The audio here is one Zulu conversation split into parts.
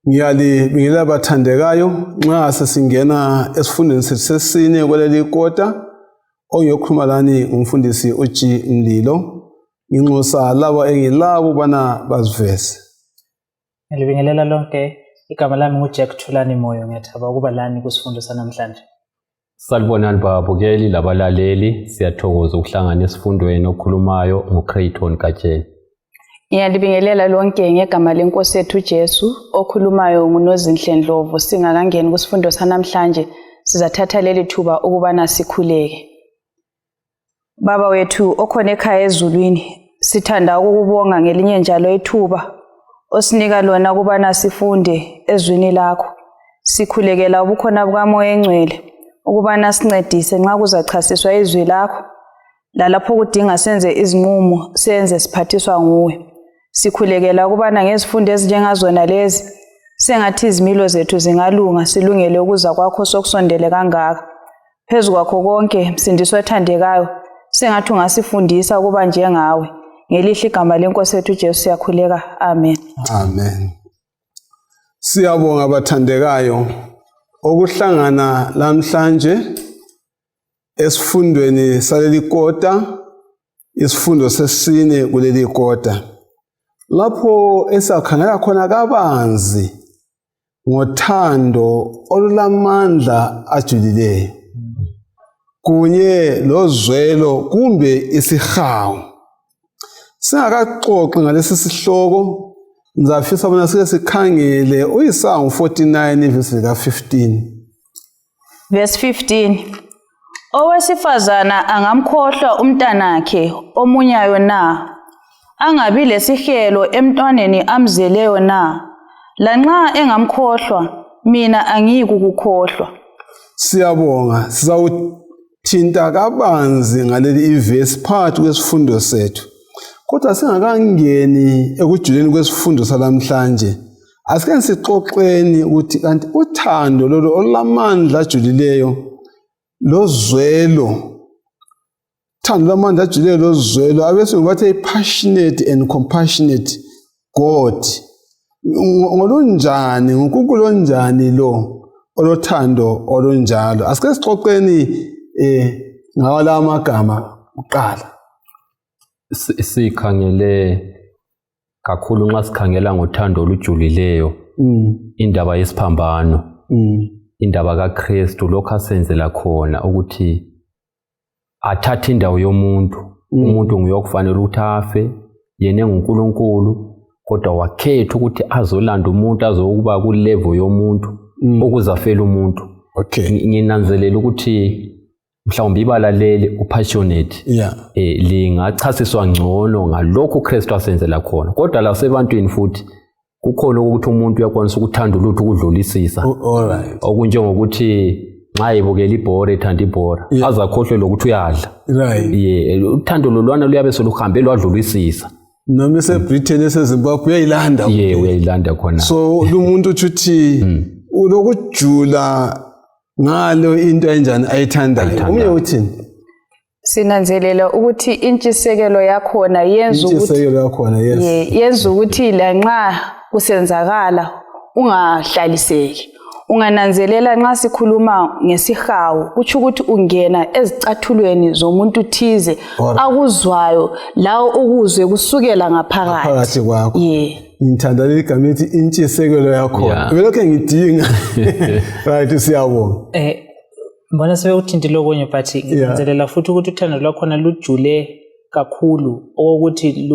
Ngiyalibingelela abathandekayo nxa sesingena esifundweni sethu sesine kweleli kota ongiyokhuluma lani umfundisi uG Mlilo nginxusa labo engilabo bana baziveze. Ngilibingelela lonke igama lami nguJack Thulani Moyo ngiyathaba ukuba lani kusifundo sanamhlanje. Salibonani babukeli labalaleli siyathokoza ukuhlangana esifundweni okhulumayo nguCrayton Katsheni. Ngiyalibingelela lonke ngegama lenkosi yethu Jesu okhulumayo nguNozinhle Ndlovu. Singakangeni kusifundo sanamhlanje sizathatha leli thuba ukubana sikhuleke. Baba wethu okhona ekhaya ezulwini, sithanda ukukubonga ngelinye njalo ithuba osinika lona kubana sifunde ezwini lakho. Sikhulekela ubukhona bukaMoya eNgcwele ukubana sincedise nxa kuzachasiswa izwi lakho, lalapho kudinga senze izinqumo senze siphathiswa nguwe. Sikhulekela ukubana ngezifundo ezinjengazona lezi sengathi izimilo zethu zingalunga, silungele ukuza kwakho sokusondele kangaka. Phezu kwakho konke msindisi othandekayo, sengathi ungasifundisa ukuba njengawe. Ngelihle igama lenkosi yethu Jesu siyakhuleka. Amen. Amen. Siyabonga abathandekayo okuhlangana namhlanje esifundweni saleli kota, isifundo sesine kuleli kota. Lapho esakhangela khona kabanzi ngothando olulamandla ajulileyo kunye lozwelo kumbe isihawu. Singakaxoxi ngalesi sihloko ngizafisa bona sike sikhangele uIsaya 49 verse 15. Verse 15. Owesifazana angamkhohlwa umntanakhe omunyayo na? Angabi lesihelo emntwaneni amzeleyo na? Lanxa engamkhohlwa mina angiyikukukhohlwa. Siyabonga, sizawuthinta kabanzi ngaleli ivesi phakathi kwesifundo sethu. Kodwa singakangeni ekujuleni kwesifundo salamhlanje, asike sixoxeni ukuthi kanti uthando lolo olulamandla ajulileyo lozwelo, uthando lamandla ajulileyo lozwelo, abesilungu bathi passionate and compassionate God, ngolunjani, nguNkulunkulu onjani lo olothando olunjalo? Asike sixoxeni ngawo la magama uqala. Sikhangele kakhulu nxa sikhangela ngothando olujulileyo indaba yesiphambano, indaba kaKristu, lokho asenzela khona ukuthi athathe indawo yomuntu. Umuntu nguyokufanele ukuthi afe, yena nguNkulunkulu, kodwa wakhetha ukuthi azolanda umuntu azokuba ku level yomuntu ukuzafela umuntu. Okay. Nginanzelela ukuthi mhlawumbe ibala leli upassionate lingachasiswa ngcono ngalokho uKristu asenzela khona. Kodwa la sebantwini futhi kukhona ukuthi umuntu uyakwanisa ukuthanda ulutho ukudlulisisa. Alright. Okunjengokuthi nxa ebukela ibhora ethanda ibhora azakhohlwe lokuthi uyadla. Right. Uthando lolwana luyabe soluhambe lwadlulisisa. Noma eseBritain eseZimbabwe uyayilanda. Uyayilanda khona. So umuntu uthi ulokujula ngalo into enjani ayithandayo. Umye uthini? Sinanzelela ukuthi intshisekelo yakhona yenza ukuthi intshisekelo yakhona yenza ukuthi lanxa kusenzakala ungahlaliseki. Ungananzelela nxa sikhuluma ngesihawu kuthi ukuthi ungena ezicathulweni zomuntu thize akuzwayo lawo ukuzwe kusukela ngaphakathi kwakho. Ngithanda leli gama lithi intshisekelo yakhona. Belokho ngidinga. Right, siyabonga. Mbona sebewuthintile okunye but ngizelela futhi ukuthi uthando lwakhona lujule kakhulu okokuthi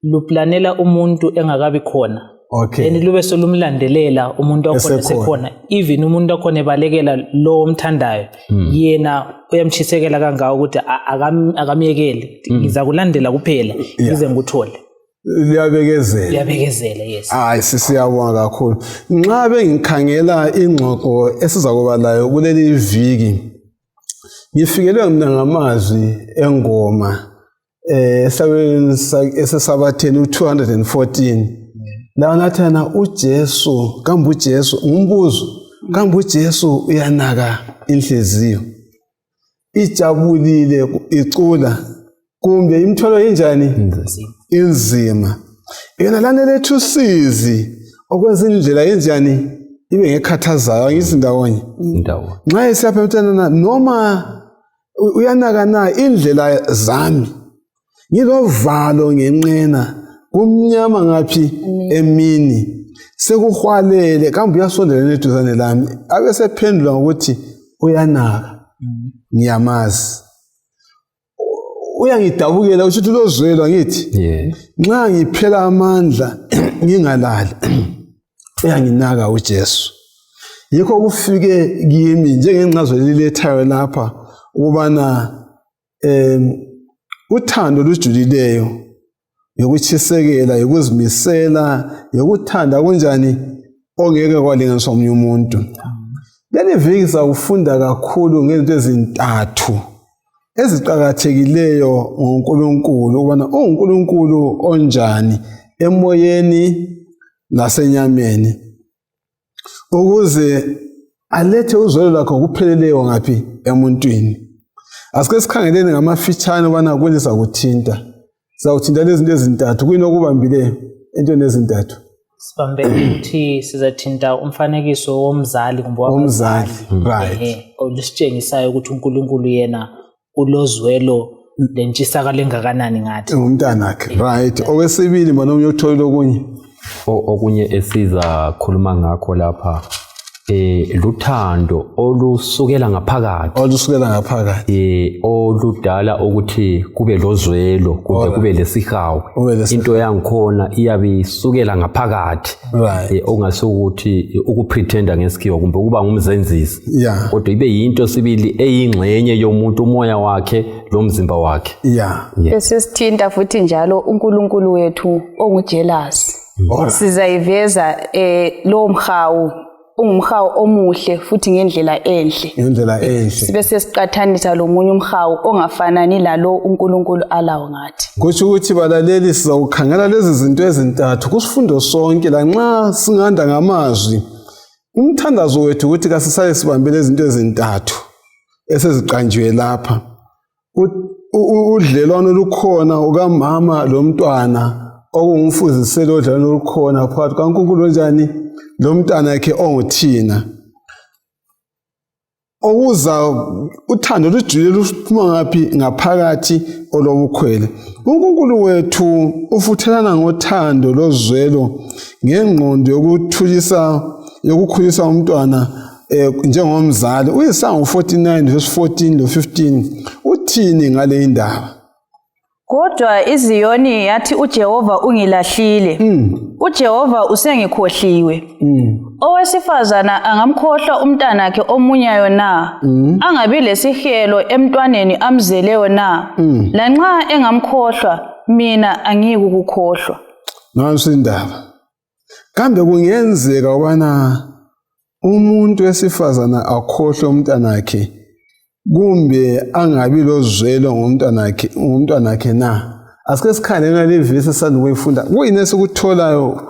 luplanela umuntu engakabi khona. Okay. Lube solumlandelela umuntu okhona sekhona, even umuntu okhona ebalekela lo omthandayo yena uyamtshisekela kangaka ukuthi akamyekeli, ngiza kulandela kuphela ngize ngikuthole. Liyabekezela. Yes. Hayi siyabonga kakhulu. Nxa bengikhangela ingxoxo esizakuba layo kuleli viki, ngifikelwe mina ngamazwi engoma esesabatheni u214. La nathana uJesu, kambe uJesu umbuzo, kambe uJesu uyanaka inhliziyo, ijabulile icula, kumbe imthwalo injani inzima. Yena lana lethu sizi okwenza indlela yenjani ibe ngekhathazayo ngizindawonye nxa esiyapha emntwana noma uyanaka na indlela zami ngilovalo ngenqena kumnyama ngaphi emini sekuhwalele kambe uyasondela neduzane lami abe sephendula ngokuthi uyanaka ngiyamazi uyangidabukela ukuthi lozwelwa ngithi nxa ngiphela amandla ngingalali uyanginaka uJesu yikho kufike kimi njengencazelo lilethayo lapha ukubana uthando lujulileyo yokutshisekela yokuzimisela yokuthanda kunjani ongeke kwalinganiswa omunye umuntu. Leli viki sakufunda kakhulu ngezinto ezintathu eziqakathekileyo ngoNkulunkulu ukubana uNkulunkulu onjani emoyeni nasenyameni ukuze alethe uzwelo lwakhe ngokupheleleyo ngaphi emuntwini. Asike sikhangeleni ngamafitshane ubana kuni sakuthinta. Sakuthinta lezi zinto ezintathu kuyini okubambileyo entweni ezintathu. Sibambe ukuthi sizathinta umfanekiso womzali kumbe womzali right olisitshengisayo ukuthi uNkulunkulu yena ulozwelo lentshisakalo engakanani ngathi umntanakhe right. Okwesibili mana omunye uthola okunye esiza khuluma ngakho lapha luthando olusukela ngaphakathi oludala ukuthi kube lozwelo kumbe kube lesihawu into yangikhona iyabe isukela ngaphakathi ongasukuthi ukupretenda ngesikhiwa kumbe kuba ngumzenzisi kodwa ibe yinto sibili eyingxenye yomuntu umoya wakhe lomzimba wakhe. Esisithinta futhi njalo uNkulunkulu wethu ongujealous sizayiveza lo mhawu ungumhawu omuhle futhi ngendlela enhle sibe sesiqathanisa lo munye umhawu ongafanani lalo uNkulunkulu alawo ngathi. Kusho ukuthi balaleli sizawukhangela lezi zinto ezintathu kusifundo sonke lanxa singanda ngamazwi umthandazo wethu ukuthi kasisale sibambe lezi zinto ezintathu eseziqanjiwe lapha. Udlelwano lukhona ukamama lomntwana okungumfuziselo odlelwano lukhona phakathi kaNkulunkulu onjani lo mntana yakhe onguthina okuza uthando lujule luphuma ngaphi ngaphakathi olobukhwele. uNkulunkulu wethu ufuthelana ngothando lozwelo ngengqondo yokukhulisa umntwana njengomzali. Uyisango 49 verse 14 lo 15 uthini ngale indaba? Kodwa iZiyoni yathi uJehova ungilahlile. uJehova usengikhohliwe. Owesifazana angamkhohlwa umntanakhe omunyayo na? Angabi lesihelo emntwaneni amzeleyo na? Lanxa engamkhohlwa mina angikukukhohlwa. Nansi indaba. Kambe kungenzeka ubana umuntu wesifazana akhohlwe umntanakhe kumbe angabi lozwelo ngomntwanakhe na? Asike sikhangelena le verse esandukuyifunda kuyini esikutholayo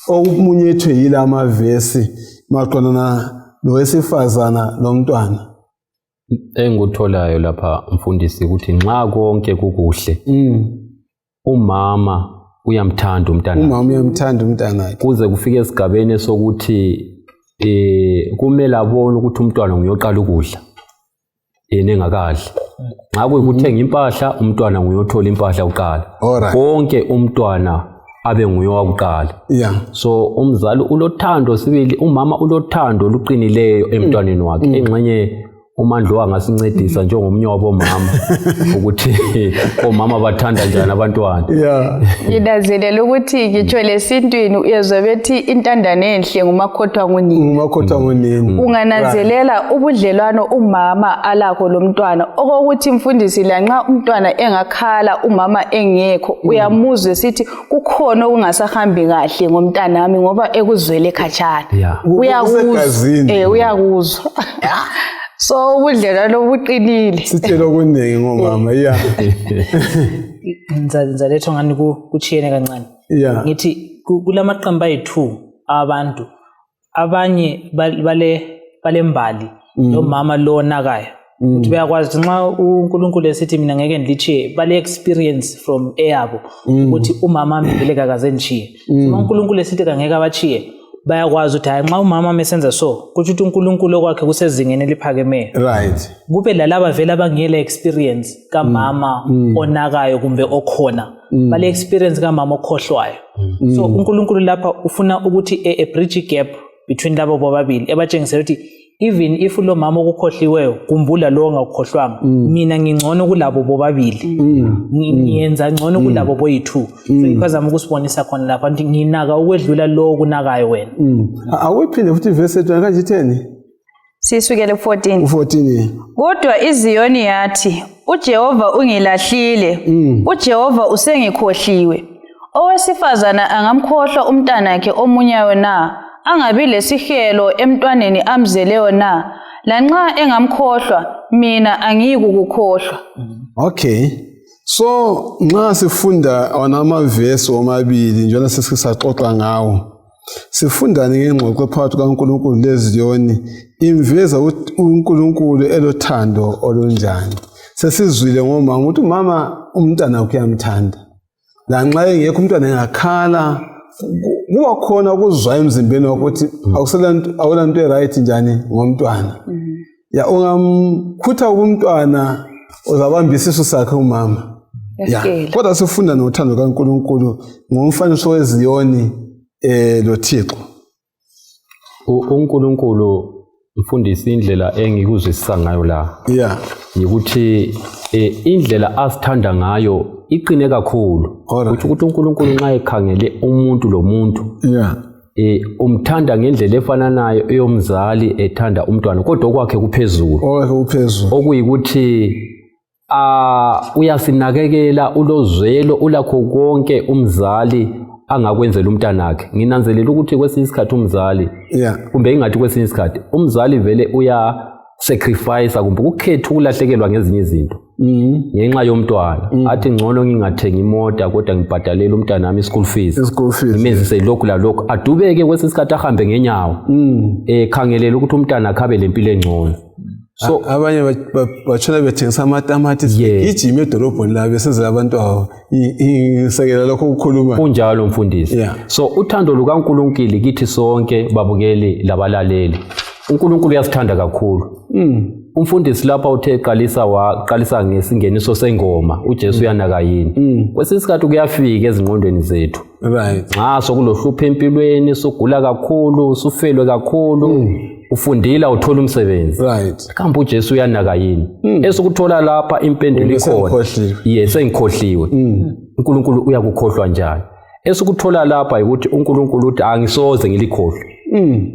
okumunyethwe yila amavesi maqondana nowesifazana nomntwana. Engikutholayo lapha mfundisi ukuthi nxa konke kukuhle umama uyamthanda umntanakhe kuze kufike esigabeni sokuthi kumele abone ukuthi umntwana nguyoqala ukudla engakadli. Nxa kuyikuthenga impahla umntwana nguyothola impahla uqala konke umntwana abe nguyowakuqala. So umzali ulothando sibili umama ulothando luqinileyo emntwaneni wakhe engxenye uMandlo angasincedisa njengomunye wabomama ukuthi omama bathanda njani abantwana. Ngidazelela ukuthi ngitsho lesintwini uyezwa bethi intandane enhle ngumakhothwa ngunini. Ungananzelela ubudlelwano umama alakho lomntwana okokuthi mfundisi lanxa umntwana engakhala umama engekho uyamuzwe sithi kukhona okungasahambi kahle ngomntanami ngoba ekuzwele khatshana. Uyakuzwa. So ubudlelwano buqinile. Sitshela okuningi ngomama Ngizaletha ngani kuchiyene kancane. Ngithi kulamaqembu ayi2 abantu abanye balembali nomama lo nakayo ukuthi bayakwazi nxa uNkulunkulu esithi mina ngeke ngilichiye bale experience from eyabo ukuthi umama ambeleka kaze ngichiye. uNkulunkulu esithi kangeke abachiye bayakwazi ukuthi hayi nxa umama mesenza so kusho ukuthi uNkulunkulu okwakhe kusezingeni eliphakemeyo. Right. Kube lalaba vela bangela experience kamama onakayo kumbe okhona bale experience kamama okhohlwayo. So uNkulunkulu lapha ufuna ukuthi a bridge gap between labo bobabili ebatshengisela ukuthi even if lo mama okukhohliweyo kumbula lo ongakhohlwanga mina ngingcono kulabo bobabili ngiyenza ngcono kulabo boyi2 so ikhazama ukusibonisa khona lapha ukuthi nginaka ukwedlula lo kunakayo wena. Awuphinde futhi verse ethu kanje itheni? Sisukele 14. 14. Kodwa iZiyoni yathi, uJehova ungilahlile, uJehova usengikhohliwe. Owesifazana angamkhohlwa umntanakhe omunyayo na? Angabi lesihelo emntwaneni amzeleyo na? Lanxa engamkhohlwa mina angiyikukukhohlwa. Okay. So nxa sifunda onamavesi omabili njengoba sesisaxoxa ngawo. Sifundani ngengxoxo phakathi kaNkulunkulu leZiyoni imveza uNkulunkulu elothando olunjani. Sesizwile ngomama ukuthi umama umntana ukuyamthanda. Lanxa engekho umntwana engakhala kuba khona ukuzwa emzimbeni ukuthi awulanto eright njani ngomntwana. Ya ungamkhutha umntwana uzabamba isisu sakhe umama. Ya kodwa sifunda nothando kaNkulunkulu ngomfaniso weZiyoni lo Thixo. uNkulunkulu mfundisi indlela engikuzwisisa ngayo la. Yeah. Ukuthi indlela asithanda ngayo iqine kakhulu. Ukuthi uNkulunkulu nxa ekhangele umuntu lo muntu. Yeah. Umthanda ngendlela efananayo eyomzali ethanda umntwana kodwa okwakhe kuphezulu. Okwakhe kuphezulu. Okuyikuthi uyasinakekela ulozwelo ulakho konke umzali angakwenzela umntanakhe. Nginanzelela ukuthi kwesinye isikhathi umzali kumbe ingathi kwesinye isikhathi umzali vele uya sacrifice kumbe ukukhetha ukulahlekelwa ngezinye izinto ngenxa yomntwana. Athi ngcono ngingathenga imoto kodwa ngibhadalele umntanami school fees. Ngimenzise lokhu la lokho adubeke kwesinye isikhathi ahambe ngenyawo. Khangelela ukuthi umntana akhabe lempilo engcono. So abanye batshona bethengisa amatamati igijima edolobheni la besenzela abantu awo isekela lokho ukukhuluma kunjalo mfundisi. So uthando lukaNkulunkulu kithi sonke babukeli labalaleli uNkulunkulu uyasithanda kakhulu. Umfundisi lapha uthe qalisa ngesingeniso sengoma uJesu uyanaka yini. Kwesinye isikhathi kuyafika ezingqondweni zethu. Right. Nxa sokulohlupho empilweni sugula kakhulu sufelwe kakhulu ufundila uthola umsebenzi. Right. Kambe uJesu uyanaka yini? Esukuthola lapha impendulo ikhona. Yes, engikhohliwe. uNkulunkulu uyakukhohlwa njani? Esukuthola lapha ukuthi uNkulunkulu uthi angisoze ngilikhohlwe.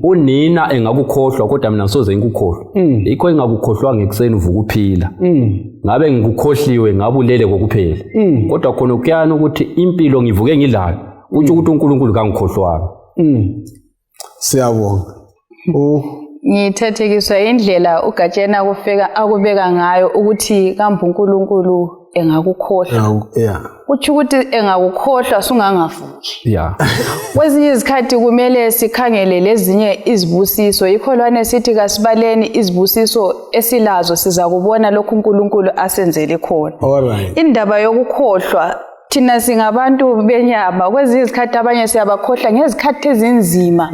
Unina engakukhohlwa kodwa mina ngisoze ngikukhohlwe. Yikho engakukhohlwa ngekuseni uvuka uphila. Ngabe ngikukhohliwe ngabulele kokuphela. Kodwa khona ukuyana ukuthi impilo ngivuke ngidlala uthi ukuthi uNkulunkulu kangikhohlwanga. Siyabonga. Ngithethekiswa indlela uGatshena akubeka ngayo ukuthi kambe uNkulunkulu engakukhohlwa. Uthi ukuthi engakukhohlwa sungangavuki. Kwezinye izikhathi kumele sikhangele lezinye izibusiso. Yikho lwana sithi kasibaleni izibusiso esilazo siza kubona lokhu uNkulunkulu asenzele khona. Indaba yokukhohlwa thina singabantu benyama kwezinye izikhathi abanye siyabakhohlwa ngezikhathi ezinzima.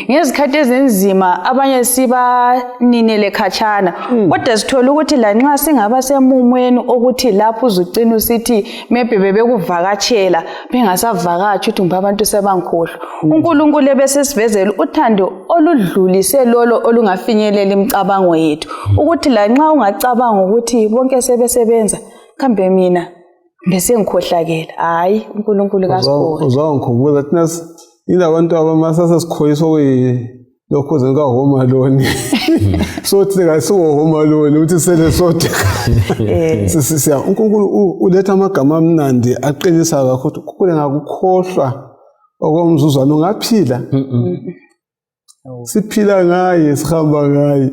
Ngezikhathi ezinzima abanye sibaninele khatshana. Kodwa sithola ukuthi lanxa singaba semumweni ukuthi lapho uzucina usithi maybe bebekuvakatshela bengasavakatshi ukuthi abantu sebangikhohlwa. uNkulunkulu ebesesivezela uthando oludlulise lolo olungafinyelela imicabango yethu. Ukuthi lanxa ungacabanga ukuthi bonke sebesebenza kambe mina bese ngikhohlakela hayi uNkulunkulu kaSikhohle. Uzangikhumbuza thina inabantu abamasasa sikhoyiswa lokho zenka Home Alone. So thina kasiwo Home Alone uthi sele sote. Sisiya uNkulunkulu uletha amagama amnandi aqinisa kakhulu kule ngakukhohlwa okomzuzwana ungaphila. Siphila ngaye sihamba ngaye.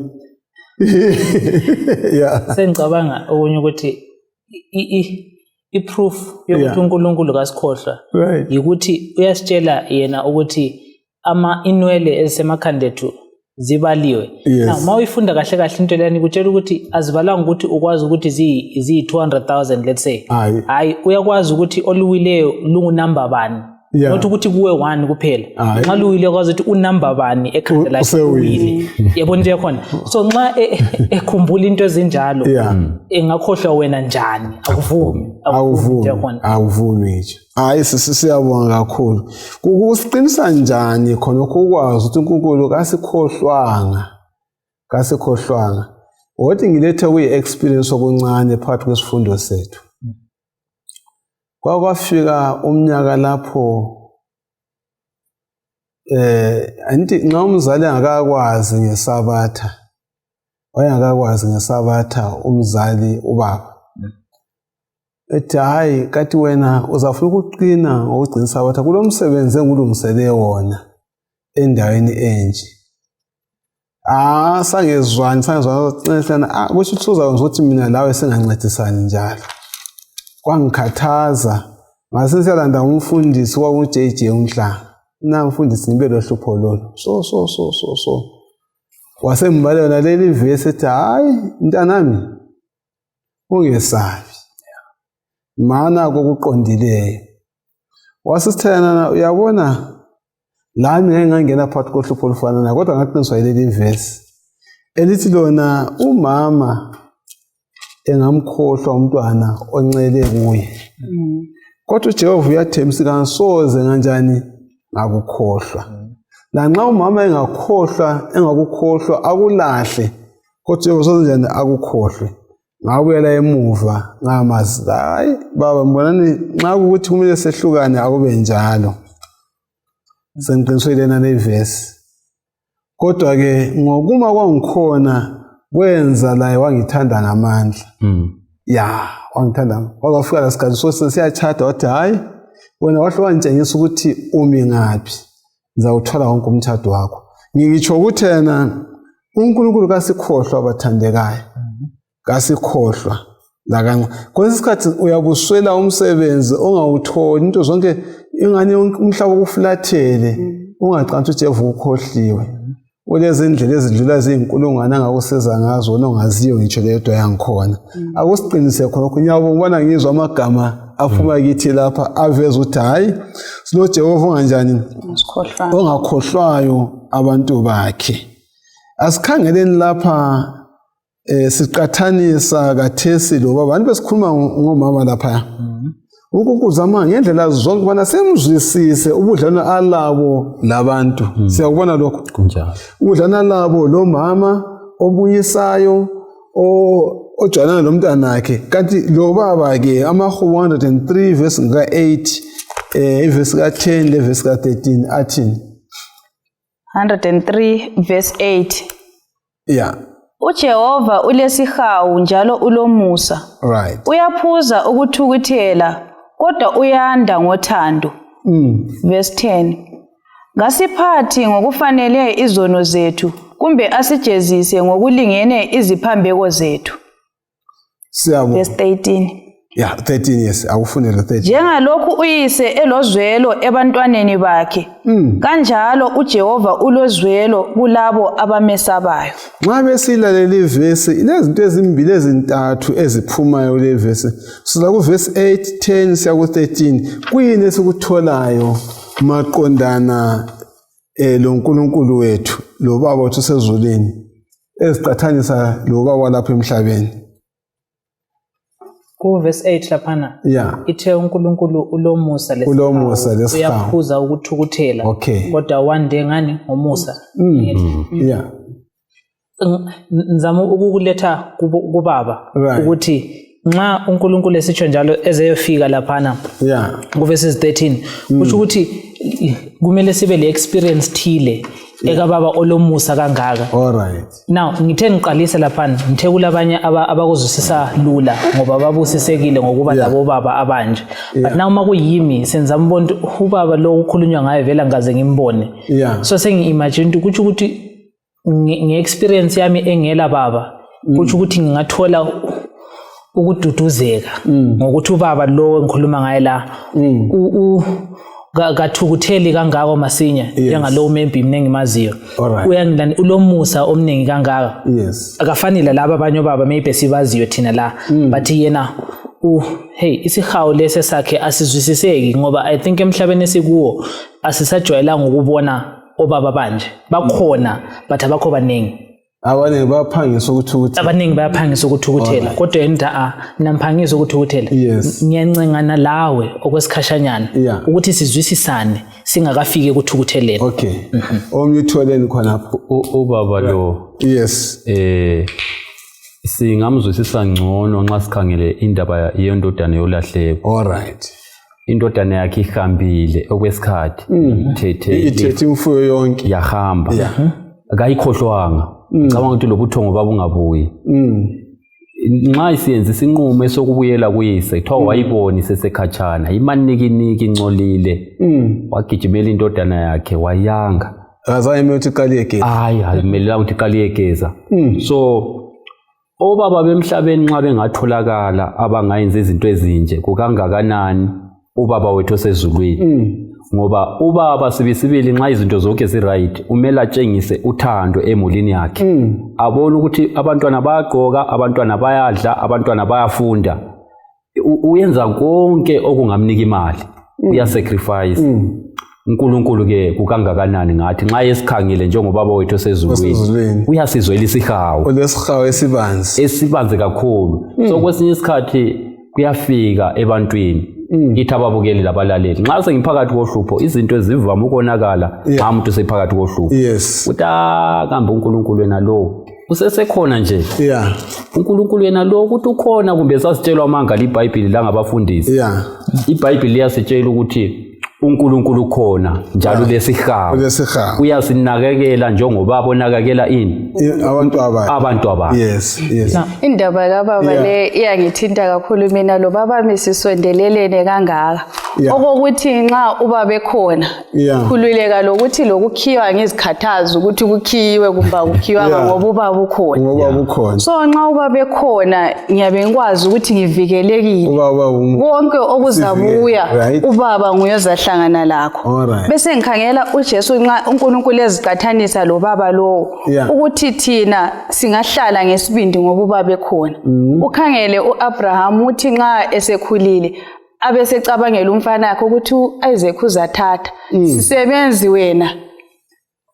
Sengicabanga okunye ukuthi iproof yokuthi uNkulunkulu kaSikhohlwa yikuthi uyasitshela yena ukuthi inwele ezisemakhanda ethu zibaliwe. Now mawuyifunda kahle kahle into leni kutshela ukuthi azibalanga ukuthi ukwazi ukuthi ziyi 200,000 let's say. Hayi uyakwazi ukuthi oluwileyo lungu number bani not ukuthi kuwe 1 kuphela nxa luwile kwazi ukuthi unumber bani ekhanda lakhe uwile yabona into yakhona so nxa ekhumbula into ezinjalo engakhohlwa wena njani akuvumi nje hayi sisiyabonga kakhulu kusiqinisa njani khona ukwazi ukuthi uNkulunkulu kasikhohlwanga wathi ngilethe kuyi-experience okuncane phakathi kwesifundo sethu kwafika umnyaka lapho anti nxa umzali angakakwazi ngesabatha umzali ubaba ethi hayi kathi wena uzafuna ukuqina ngokugcina isabatha kulo msebenzi engulungisele wona endaweni enje sangezwani kusho ukuthi uzakwenza ukuthi mina lawe singancedisani njalo kwangikhathaza ngase siyalanda umfundisi kwaku-JJ Umhlanga umfundisi nibe lohlupho lolo so wasembale yona leli vesi ethi hayi mntanami ungesabi mana kokuqondileyo wasisithelana uyabona lami ngangena phakathi kohlupho olufana na kodwa ngaqiniswa yileli vesi elithi lona umama engamkhohlwa umntwana oncele kuye kodwa uJehova uyathembisa kansoze kanjani ngakukhohlwa lanxa umama engakukhohlwa akulahle kodwa Jehova soze njani akukhohlwe ngabuyela emuva ngamazi hayi baba mbonani nxa ukuthi kumele sehlukane akube njalo sengiqiniswe lena levesi kodwa ke ngokuma kwangikhona kwenza laye wangithanda ngamandla wangithanda wakafika lasikhathi siyachata wathi hayi wena wahle wangitshengisa ukuthi umi ngaphi ngizawuthola wonke umtshado wakho ngitsho ukuthi yena uNkulunkulu kasikhohlwa abathandekayo kasikhohlwa kwesinye isikhathi uyabuswela umsebenzi ongawutholi into zonke ingane umhlaba ukufulathele ungaqanti uJehova ukhohliwe ulezi ndlela ezidlula ziyinkulungwane angakusiza ngazo ongaziyo ngitsho leyodwa yangikhona akusiqinise khona ngiyabona ngizwa amagama aphuma kithi lapha aveza ukuthi hayi silo Jehova onganjani ongakhohlwayo abantu bakhe asikhangeleni lapha siqathanisa kathesi lo baba abantu besikhuluma ngomama lapha uNkulunkulu zama ngendlela zonke ubona semzwisise ubudlelwano alabo labantu siyakubona lokho kunjalo ubudlelwano labo lo mama obuyisayo ojwayelana nomntana wakhe kanti lo baba ke amahubo 103 verse ka8 verse ka10 le verse ka13 athini 103 verse 8 uJehova ulesihawu njalo ulomusa right uyaphuza ukuthukuthela kodwa uyanda ngothando verse 10 ngasiphathi ngokufanele izono zethu kumbe asijezise ngokulingene iziphambeko zethu siyabona verse 13 13 yes akufunele 13 njengalokhu uyise elozwelo ebantwaneni bakhe kanjalo uJehova ulozwelo kulabo abamesabayo nxa besilaleli verse inezinto ezimbili ezintathu eziphumayo le verse sila ku verse 8 10 siya ku 13 kuyini esikutholayo maqondana lo nkulunkulu wethu lo baba wethu sezulwini eziqathanisa lo baba lapha emhlabeni ku verse 8 laphana ithe uNkulunkulu ulomusa lesihawu uyaphuza ukuthukuthela kodwa wande ngani ngomusa ngizama ukukuletha kubaba ukuthi nxa uNkulunkulu esitsho njalo ezeyofika laphana ku verses 13 kusho ukuthi kumele sibe le experience thile ekababa olomusa kangaka alright now ngithe ngiqalisa laphana ngithe kulabanye abakuzwisisa lula ngoba babusisekile ngokuba labo baba abanje but now makuyimi senza mbona ubaba lo ukhulunywa ngaye vela ngaze ngimbone so sengiimagine ukuthi ngeexperience yami engela baba kusho ukuthi ngingathola ukududuzeka ngokuthi ubaba lo engikhuluma ngaye la kathukutheli kangako masinya njengalo maybe mina engimaziyo uyangilani ulomusa omningi kangaka akafanele laba abanye baba maybe sibaziyo thina la but yena hey isihawu lesi sakhe asizwisiseki ngoba I think emhlabeni esikuwo asisajwayelanga ukubona obaba banje bakhona but abakho baningi abaningi bayaphangisa ukuthukuthela abaningi bayaphangisa ukuthukuthela kodwa yena namphangisa ukuthukuthela ngiyancengana lawe okwesikhashanyana ukuthi sizwisisane singakafiki ukuthukutheleni okay omnye utholeni khonapho ubaba lo yes singamzwisisa ngcono nxa sikhangele indaba yendodana yolahleko alright indodana yakhe ihambile okwesikhathi ithethe imfuyo yonke yahamba akayikhohlwanga ngicabanga ukuthi lobuthongo babungabuyi nxa isiyenza isinqumo sokubuyela kuyise kuthiwa wayibona sesekhatshana imanikiniki incolile wagijimela indodana yakhe wayanga azayime ukuthi qaliyegeza ayimelanga ukuthi qaliyegeza so obaba bemhlabeni nxa bengatholakala abangayenza izinto ezinje kukangakanani ubaba wethu osezulwini ngoba ubaba sibisibili nxa izinto zonke ziright umele atshengise uthando emulini yakhe abone ukuthi abantwana bayagqoka abantwana bayadla abantwana bayafunda uyenza konke okungamnika imali uyasacrifice uNkulunkulu ke kukangakanani ngathi nxa esikhangele njengobaba wethu osezulwini uyasizwela isihawu olesihawu esibanzi kakhulu so kwesinye isikhathi kuyafika ebantwini ithi ababukeli labalaleli nxa sengiphakathi kohlupho izinto ezivama ukonakala nxa umuntu sephakathi kohlupho uthi kambe uNkulunkulu wena lo usesekhona nje uNkulunkulu wena lo ukuthi ukhona kumbe sasitshelwa amanga liBhayibheli langabafundisi iBhayibheli liyasitshela ukuthi uNkulunkulu khona njalo lesihawu uyasinakekela njengoba abonakekela ini abantu abayo indaba kababa le iyangithinta kakhulu mina lo baba misisondelelene kangaka okokuthi nxa ubaba ekhona khululeka lokuthi lokukhiwa ngizikhathaza ukuthi kukhiwe kumbe kukhiwa ngoba ubaba ukhona so nxa ubaba ekhona ngiyabe ngikwazi ukuthi ngivikelekile konke okuzabuya ubaba nguyozahlangana lakho bese ngikhangela uJesu nxa uNkulunkulu ezicathanisa lo baba lo ukuthi thina singahlala ngesibindi ngoba ubaba ekhona ukhangele uAbraham uthi nxa esekhulile abesecabangela umfana wakhe ukuthi uIsaac uzathatha sisebenzi wena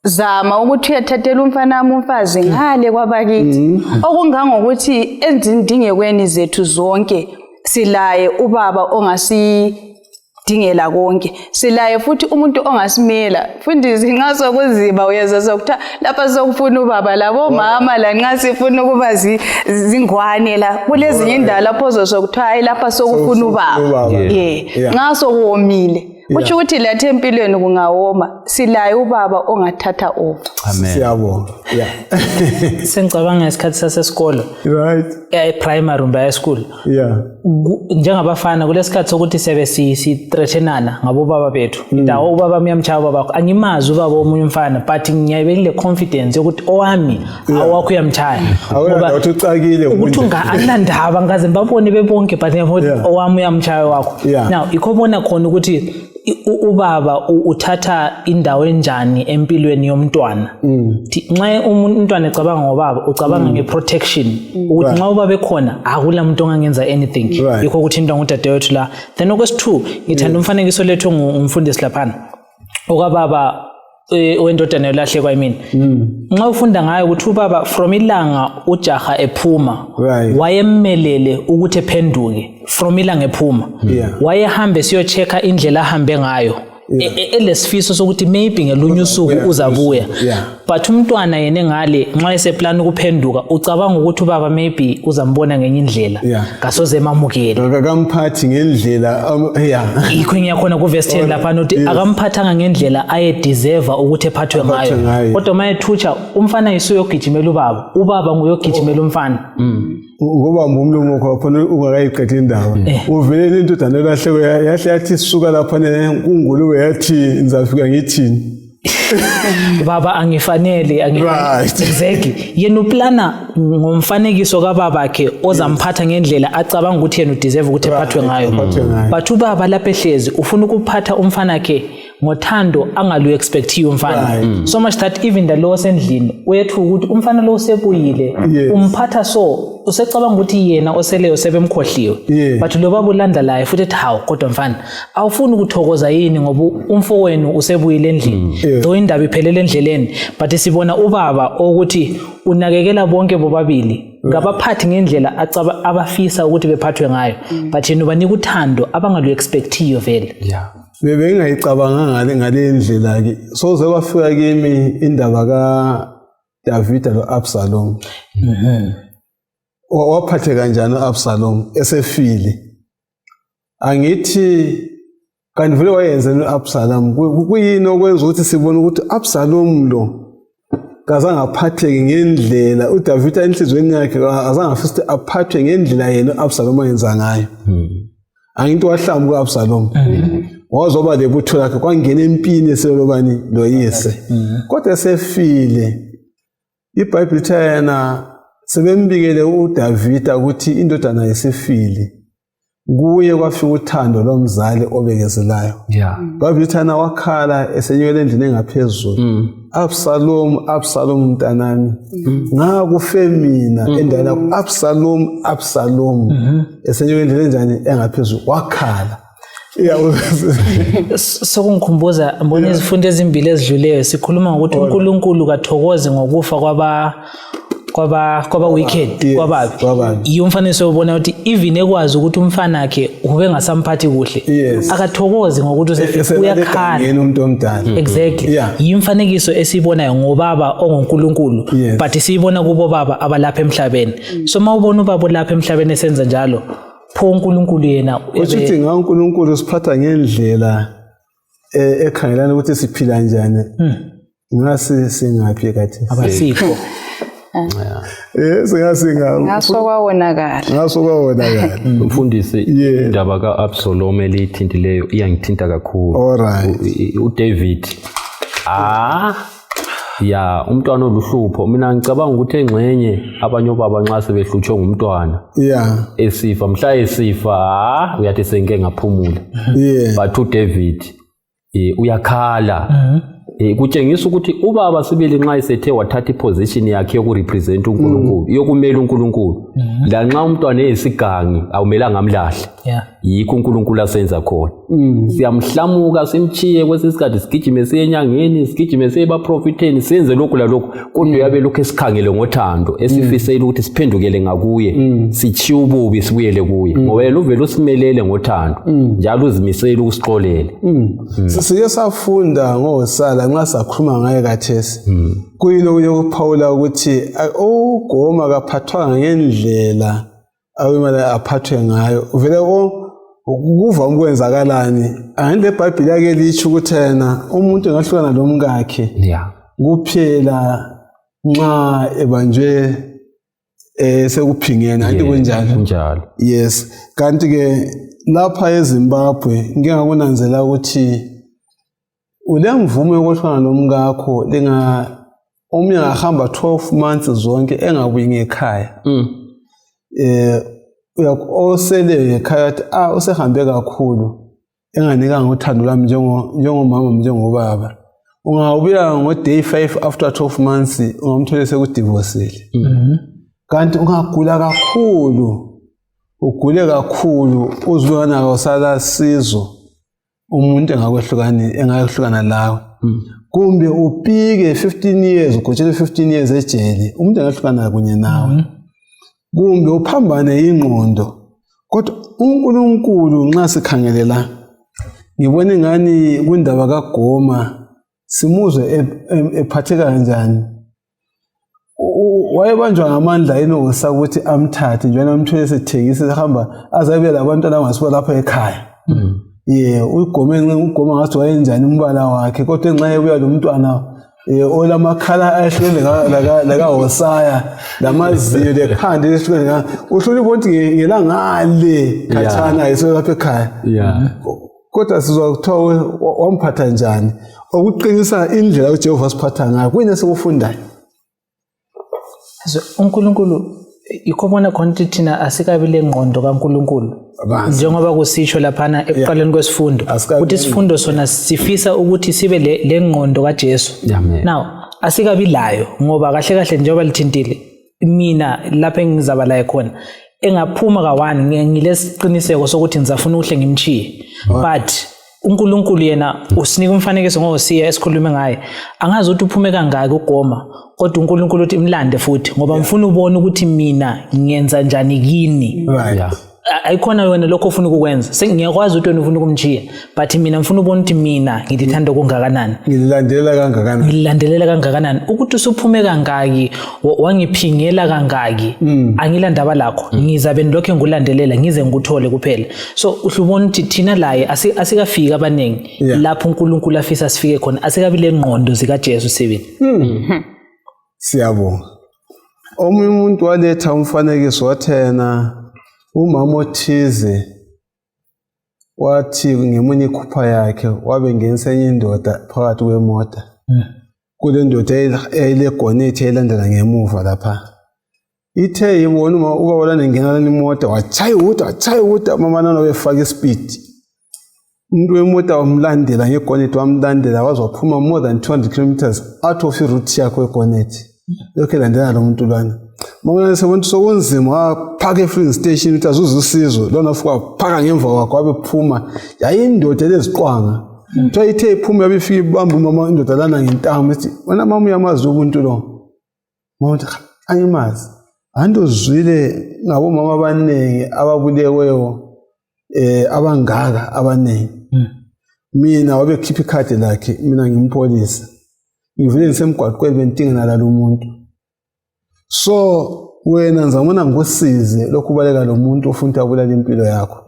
zama ukuthi uyathathela umfana wami umfazi ngale kwabakithi okungangokuthi endingekweni zethu zonke silaye ubaba ongasidingela konke silaye futhi umuntu ongasimela fundisi nxa sokuziba uyeza sokuthi lapha sokufuna ubaba labo mama la nxa sifuna ukuba zingwane la kulezinye indawo lapho zokuthiwa hayi lapha sokufuna ubaba nxa sokuwomile uthi ukuthi lathi empilweni kungawoma silaye ubaba ongathatha over siyabonga sengicabanga isikhathi sasesikolo primary umba high school njengabafana kulesikhathi sokuthi sebe sithreshenana ngabo baba bethu ndawo ubaba myamchaya babakho angimazi ubaba omunye umfana but ngiyabekile confidence ukuthi owami awakho uyamchaya ngoba uthi ucakile ukuthi ungalandaba ngaze babone bebonke but owami uyamchaya wakho now ikhobona khona ukuthi ubaba uthatha indawo enjani empilweni yomntwana nxa umntwana ecabanga ngobaba ucabanga ngeprotection ukuthi nxa ubaba ekhona akula muntu ongangenza anything yikho ukuthi into ngudadewethu la then okwesithu ngithanda umfanekiso lethu ngumfundisi laphana okababa wendodana yolahlekwa yimini nxa ufunda ngayo ukuthi ubaba from ilanga ujaha ephuma wayemmelele ukuthi ephenduke from ilanga ephuma wayehambe siyochecka indlela ahambe ngayo elesifiso sokuthi maybe ngelunye usuku uzabuya but umntwana yena ngale nxa eseplan ukuphenduka ucabanga ukuthi ubaba maybe uzambona ngenye indlela kasoze emamukele akamphathi ngendlela ikho ngiyakhona ku verse 10 lapha nothi akamphathanga ngendlela aye deserve ukuthi ephathwe ngayo kodwa mayethutsha umfana yisuyogijimela ubaba nguyogijimela umfana ngoba umlomo wakho waphana ungakayiqedha indawo uvele indodana yolahleko yahle yathi suka lapha uNkulunkulu yathi ngizafika ngithini baba angifanele exactly yena uplana ngomfanekiso kababakhe ozamphatha ngendlela acabanga ukuthi yena udeserve ukuthi ephathwe ngayo but ubaba lapha ehlezi ufuna ukuphatha umfana wakhe ngothando angalu expectiyo umfana so much that even the law sendlini uyethu ukuthi umfana lo usebuyile umphatha so usecabanga ukuthi yena oseleyo sebemkhohliwe but lo baba ulanda laye futhi ethi hawu kodwa mfana awufuni ukuthokoza yini ngoba umfowenu usebuyile endlini do indaba iphelele endleleni but sibona ubaba ukuthi unakekela bonke bobabili ngabaphathi ngendlela abafisa ukuthi bephathwe ngayo but yena ubanika uthando abangalu expectiyo vele bengingayicabanga ngale ndlela ke soze kwafika kimi indaba ka David lo Absalom waphathe kanjani Absalom esefile angithi kanti vele wayenza uAbsalom kuyini okwenza ukuthi sibone ukuthi Absalom lo kazange aphatheke ngendlela uDavid enhlizweni yakhe azange afise aphathwe ngendlela yena uAbsalom ayenza ngayo angithi wahlamba uAbsalom wazoba lebutho lakhe kwangena empini eselobani loyise kodwa esefile iBhayibheli lithi yena sebembikele uDavid ukuthi indodana yesifile kuye kwafika uthando lomzali obekezelayo iBhayibheli lithi yena wakhala esenyukela endlini engaphezulu Absalom mntanami ngakufe mina endala Absalom esenyukela endlini enjani engaphezulu wakhala sokungikhumbuza mbona izifundo ezimbili ezidluleyo sikhuluma ngokuthi uNkulunkulu kathokoze ngokufa kwaba wicked kwababi yomfaniso ubona ukuthi even ekwazi ukuthi umfana wakhe ube ngasamphathi kuhle akathokoze ngokuthi usefika uyakhala yena umuntu omdala exactly yimfanekiso esibonayo ngobaba onguNkulunkulu but siyibona kubo baba abalapha emhlabeni so mawubona ubaba lapha emhlabeni esenza njalo pho uNkulunkulu yena uthi ngaNkulunkulu siphatha ngendlela ekhangelana ukuthi siphila njani ngasi singaphi kathi abasikho ngasokwawonakala umfundisi indaba kaAbsalom elithintileyo iyangithinta kakhulu uDavid umntwana oluhlupho mina ngicabanga ukuthi engxenye abanye obaba nxa sebehlutshwe ngumntwana esifa mhla esifa uyathi sengeke ngaphumula but uDavid uyakhala kutshengisa ukuthi ubaba sibili nxa esethe wathatha iposition yakhe yokurepresent uNkulunkulu yokumela uNkulunkulu la nxa umntwana eyisigangi awumelanga amlahle yikho uNkulunkulu asenza khona siyamhlamuka simchiye kwesisikhathi sigijime siye enyangeni sigijime siye baprofiteni senze lokhu lalokhu kodwa yabe lokho esikhangele ngothando esifisela ukuthi siphendukele ngakuye sichiye ububi sibuyele kuye ngoba yena uvela usimelele ngothando njalo uzimisela ukusixolela sike safunda ngosala nxa sakhuluma ngaye kathesi kuyilo yokuphawula ukuthi uGoma kaphathwanga ngendlela awemala aphathwe ngayo vele kuva ukwenzakalani angile iBhayibheli yake lithi ukuthi yena umuntu engahlukana lomkakhe kuphela nxa ebanjwe sekuphingena anti kunjalo yes kanti ke lapha eZimbabwe ngike ngakunanzela ukuthi ulemvume yokuhlukana nomkakho omnye ngahamba 12 months zonke engabuyi ngekhaya osele ekhaya usehambe kakhulu enganikanga uthando lami njengomama njengobaba ungabuya ngo-day 5 after 12 months ungamthola sekudivorcele kanti ungagula kakhulu ugule kakhulu uzwana awusala sizo umuntu engakehlukana lawe kumbe upike 15 years ugojele 15 years ejele umuntu engahlukana kunye nawe kumbe uphambane ingqondo kodwa uNkulunkulu nxa sikhangelela ngibona ngani kundaba kaGoma simuzwe ephatheka kanjani wayebanjwa ngamandla enokusa ukuthi amthathe njalo amthwele sethengisa ehamba azabe labantwana abangasibo lapha ekhaya uGoma ngathi wayenjani umbala wakhe kodwa nxa ebuya lo mntwana olamakhala ahlele la Hosea lamaziyo lekhanda lehlele uhlule ukuthi ngelangale khathana iso lapha ekhaya kodwa sizwa kuthiwa wamphatha njani okuqinisa indlela uJehova siphatha ngayo kuyini esikufundayo uNkulunkulu ikhona khona ukuthi thina asikabi lengqondo kaNkuluNkulu njengoba kusisho laphana ekuqaleni kwesifundo ukuthi isifundo sona sifisa ukuthi sibe lengqondo kaJesu. Now asikabi layo ngoba kahle kahle njengoba lithintile mina lapha engizaba la khona engaphuma ka1 ngilesiqiniseko sokuthi ngizafuna uhle ngimchiye but uNkulunkulu yena usinika umfanekiso ngosiya esikhulume ngaye angazi ukuthi uphume kangaki ugoma kodwa uNkulunkulu uthi imlande futhi ngoba ngifuna ubone ukuthi mina ngiyenza njani kini. Ayikhona wena lokho ufuna ukukwenza sengiyakwazi ukuthi wena ufuna ukumchiya but mina ngifuna ubone ukuthi mina ngilithanda okungakanani ngililandelela kangakanani ukuthi usuphume kangaki wangiphingela kangaki angilandaba lakho ngizabe nilokho engulandelela ngize ngikuthole kuphela. So uhlubona ukuthi thina laye asikafika abaningi lapho uNkulunkulu afisa sifike khona asikabi lengqondo zikaJesu sebeni. Siyabonga. Omunye umuntu waletha umfanekiso wathena umama othize wathi ngemunye ikhupha yakhe wabe ngenisa enye indoda phakathi kwemota. Kule ndoda eyilegonethi elandela ngemuva lapha. Ithe ibona uba wala ngena imoto wachaya uta mama nana wefaka ispeed. Umuntu wemoto wamlandela ngegonethi wamlandela wazophuma more than 200 kilometers out of route yakhe wegonethi. Lokho landela lo muntu lwana. Mama sebona sokunzima waphaka e-filling station ukuthi azuze usizo lona fuka phaka ngemva kwakhe wabephuma yayindoda leziqwanga. Ithe iphuma yabifika ibamba umama indoda lana ngentamo ethi wena mama uyamazi umuntu lo. Mama angimazi. Andozwile ngabo mama abaningi ababuleweyo abangaka abaningi. Mina wabekhipha ikhadi lakhe mina ngimpolisa. Ngivele ngisemgwaqweni bentingana la lo muntu. So wena ngizamona ngikusize lokubaleka lo muntu ufuna ukubulala impilo yakho.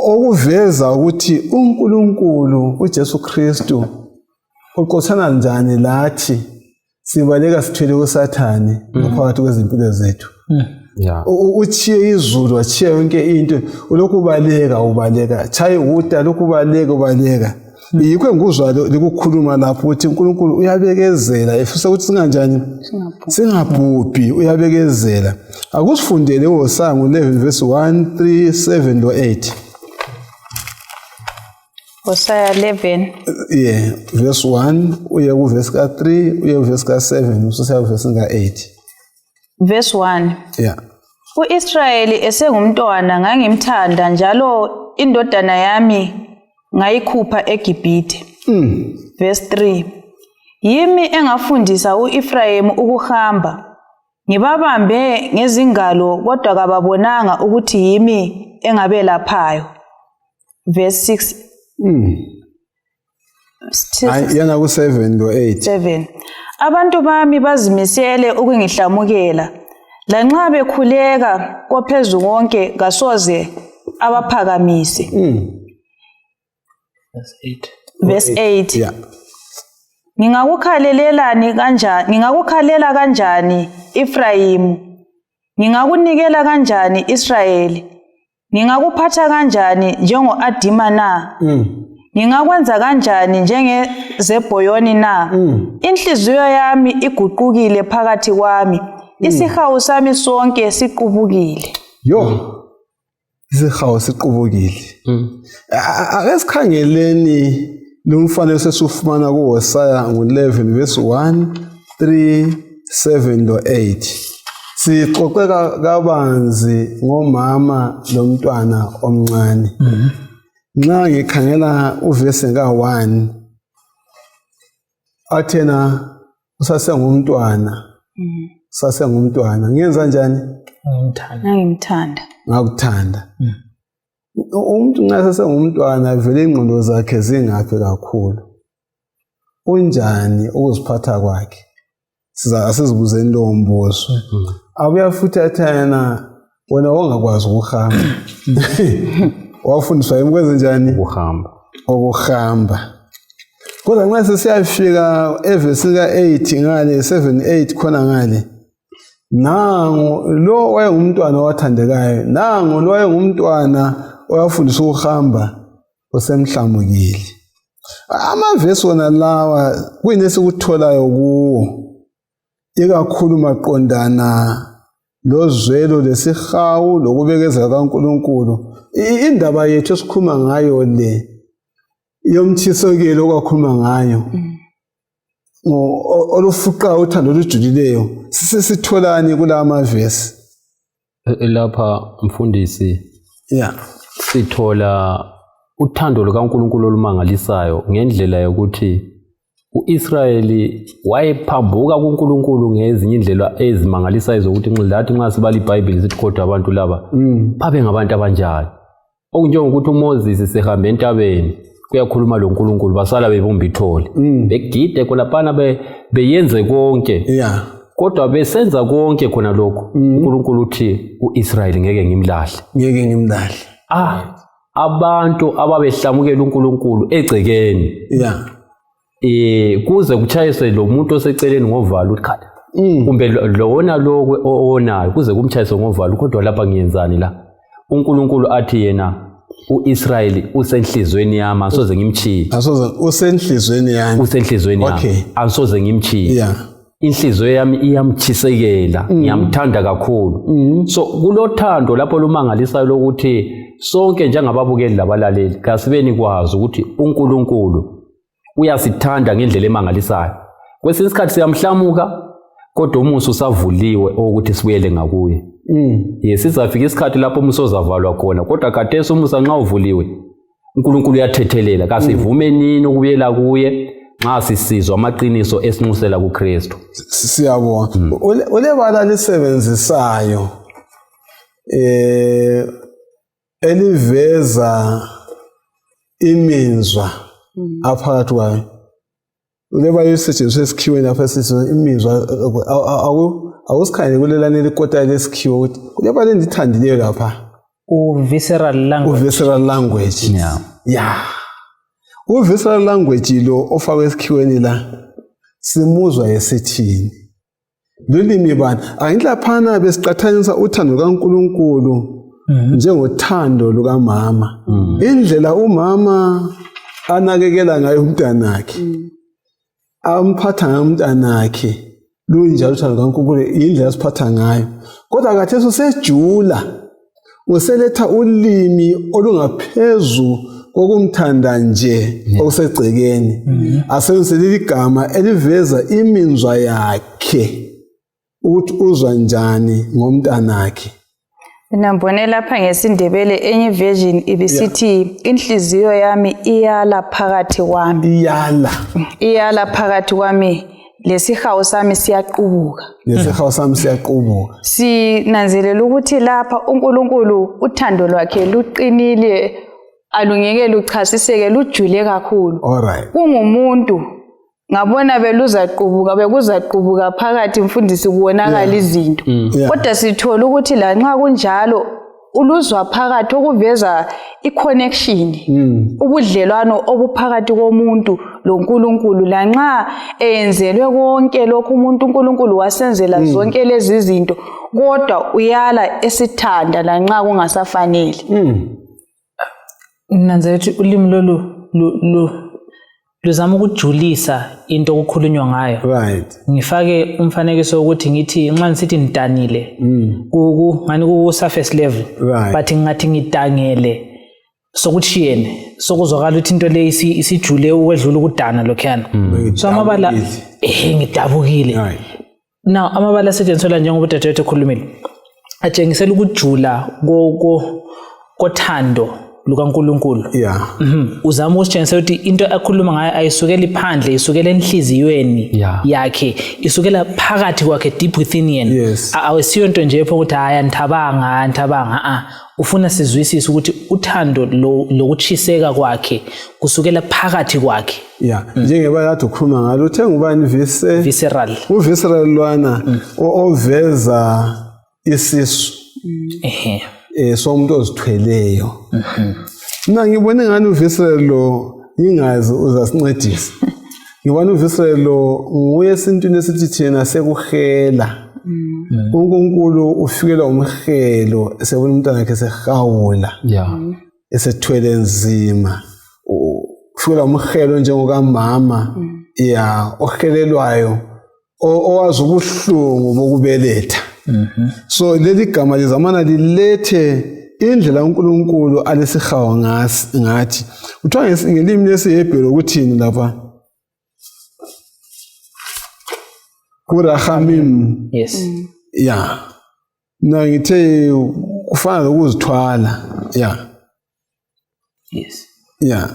Okuveza ukuthi uNkulunkulu uJesu Kristu uqothana njani lathi sibaleka sithwele kuSathane phakathi kwezimpilo zethu. Uchiye izulu wachiye yonke into ulokhu ubaleka chaye uta lokhu ubaleka. Yikho nguzwa likukhuluma lapho ukuthi uNkulunkulu uyabekezela efisa ukuthi singanjani singabhubhi uyabekezela. Akusifundele oSango 11 verse 1 3 7 lo 8. Hosea 11 verse 1 uye ku verse ka 3 uye ku verse ka 7 ususa ku verse ka 8. Verse 1 uIsrayeli esengumntwana ngangimthanda njalo indodana yami ngayikhupha eGibhithe. Verse 3 yimi engafundisa uEfrayemu ukuhamba ngibabambe ngezingalo kodwa kababonanga ukuthi yimi engabelaphayo. Verse 6 yana ku 7 lo 8 abantu bami bazimisele ukungihlamukela lanxa bekhuleka kophezulu konke kasoze abaphakamise. Verse 8 ngingakukhalela kanjani Efrayimu ngingakunikela kanjani Israyeli ngingakuphatha kanjani njengo-Adima na ngingakwenza kanjani njengeZebhoyoni na inhliziyo yami iguqukile phakathi kwami isihawu sami sonke siqubukile. Isihawu siqubukile. Akesikhangeleni lo mfanekiso esufumana kuHosea ngo11 verse 1 3 7 lo 8. Sixoxeka kabanzi ngomama lo mntwana omncane. Nxa ngikhangela uverse ka1 athena usasengumntwana. Sasengumntwana ngenza njani? Ngakuthanda. Umuntu nxa sasengumntwana vele ingqondo zakhe zingaphi kakhulu. Unjani ukuziphatha kwakhe? Asizibuzeni lo mbuzo. Abuya futhi athana wena ongakwazi ukuhamba. Wafundiswa imkwenze njani? Ukuhamba. Kodwa nxa sesiyafika evesi ka8 ngale 7-8 khona ngale. Nango lo wayengumntwana wathandekayo. Nango lo wayengumntwana oyafundiswa ukuhamba osemhlamukile. Amavesi wona lawa kuyini esikutholayo kuwo. Ikakhulu maqondana lozwelo lesihawu lokubekezela kaNkulunkulu. Indaba yethu esikhuluma ngayo le yomthisokelo okwakhuluma ngayo olufuqa uthando olujulileyo sisitholani kula mavesi lapha mfundisi sithola uthando lukaNkulunkulu olumangalisayo ngendlela yokuthi uIsrayeli wayephambuka kuNkulunkulu ngezinye indlela ezimangalisayo zokuthi nxa sibala iBhayibheli sithi kodwa abantu laba babe ngabantu abanjani. Okunjengokuthi uMoses sehambe entabeni kuyakhuluma loNkulunkulu basala bebumba ithole begide khonapana beyenze konke kodwa besenza konke khona lokho uNkulunkulu uthi uIsrayeli ngeke ngimlahle. Abantu ababehlamukela uNkulunkulu egcekeni kuze kuchayise lo muntu oseceleni ngovalo ukhada kumbe lona lokwe onayo kuze kumchayise ngovalo kodwa lapha ngiyenzani la uNkulunkulu athi yena uIsrayeli usenhlizweni yami asoze ngimchiye usenhlizweni yami asoze ngimchiye inhliziyo yami iyamchisekela ngiyamthanda kakhulu so kulothando lapho lumangalisayo lokuthi sonke njengababukeli labalaleli kasibeni kwazi ukuthi uNkulunkulu uyasithanda ngendlela emangalisayo. Kwesinye isikhathi siyamhlamuka kodwa umusa usavuliwe ukuthi sibuyele ngakuye. Sizafika isikhathi lapho umusa ozavalwa khona kodwa khathesi umusa nxa uvuliwe uNkulunkulu uyathethelela kasivume nini ukubuyela kuye nxa sisizwa amaqiniso esinxusela kuKristu. Siyabonga. Ulebala lisebenzisayo eliveza imizwa aphakathi kwayo. Ulebala lisetshenziswa esikhiweni lapha sithi imizwa awusikhanye kulelane likota lesikhiwo ukuthi ulebala endithandileyo lapha visceral language. Visceral language lo ofakwe esikhiweni la simuzwa esithini lolimi bani ayinhlaphana besiqathanisa uthando kaNkulunkulu njengothando lukamama indlela umama anakekela ngayo umntanakhe amphatha ngayo umntanakhe lunjalo uthando kaNkulunkulu indlela asiphatha ngayo kodwa khathesi usejula useletha ulimi olungaphezu kokumthanda nje okusegcekeni asebenzise igama eliveza imizwa yakhe ukuthi uzwa njani ngomntanakhe. Nambone lapha ngesindebele enye version ibisithi inhliziyo yami iyala phakathi kwami. Iyala phakathi kwami lesihawu sami siyaqubuka. Sinanzelela ukuthi lapha uNkulunkulu uthando lwakhe luqinile alungeke luchasiseke lujule kakhulu. Kungumuntu ngabona bekuzaqubuka phakathi mfundisi kuwonakala izinto kodwa sithola ukuthi la nxa kunjalo uluzwa phakathi okuveza iconnection ubudlelwano obuphakathi komuntu loNkulunkulu la nxa eyenzelwe konke lokho uNkulunkulu wasenzela zonke lezi zinto kodwa uyala esithanda la nxa kungasafanele. Nanze ukuthi ulimi lolu luzama ukujulisa into okukhulunywa ngayo. Ngifake umfanekiso ukuthi ngithi nxa ngisithi nidanile ngani ku surface level but ngathi ngidangele sokuthiyene sokuzwakala ukuthi into le isijule ukwedlula ukudana lokhana so amabala ngidabukile now amabala asetshenziswa njengoba udadewethu ekhulumile atshengisela ukujula kothando lukaNkulunkulu. Uzama ukusitshengisa ukuthi into akhuluma ngayo ayisukeli phandle isukela enhliziyweni yakhe isukela phakathi kwakhe deep within yena. Awesiyo into nje epho ukuthi haya nithabanga ufuna sizwisise ukuthi uthando lokuchiseka kwakhe kusukela phakathi kwakhe. Njengoba kade ukhuluma ngalo uthe ngubani visceral uvisceral lwana oveza isisu somuntu ozithweleyo. Mina ngibone ngani uvisceral lo ingazi uzasincedisa. Ngibona uvisceral lo nguye esintwini esithi thina sekuhela. uNkulunkulu ufikela umhelo esebona umntana wakhe sehawula esethwele nzima ufikela umhelo njengokamama ohelelwayo owazi ubuhlungu bokubeletha So leli gama lizamana lilethe indlela uNkulunkulu alesihawu ngathi kuthiwa ngelimi lesihebheru ukuthini lapha kurachamim Yes. ya na ngithe kufana lokuzithwala ya Yes. ya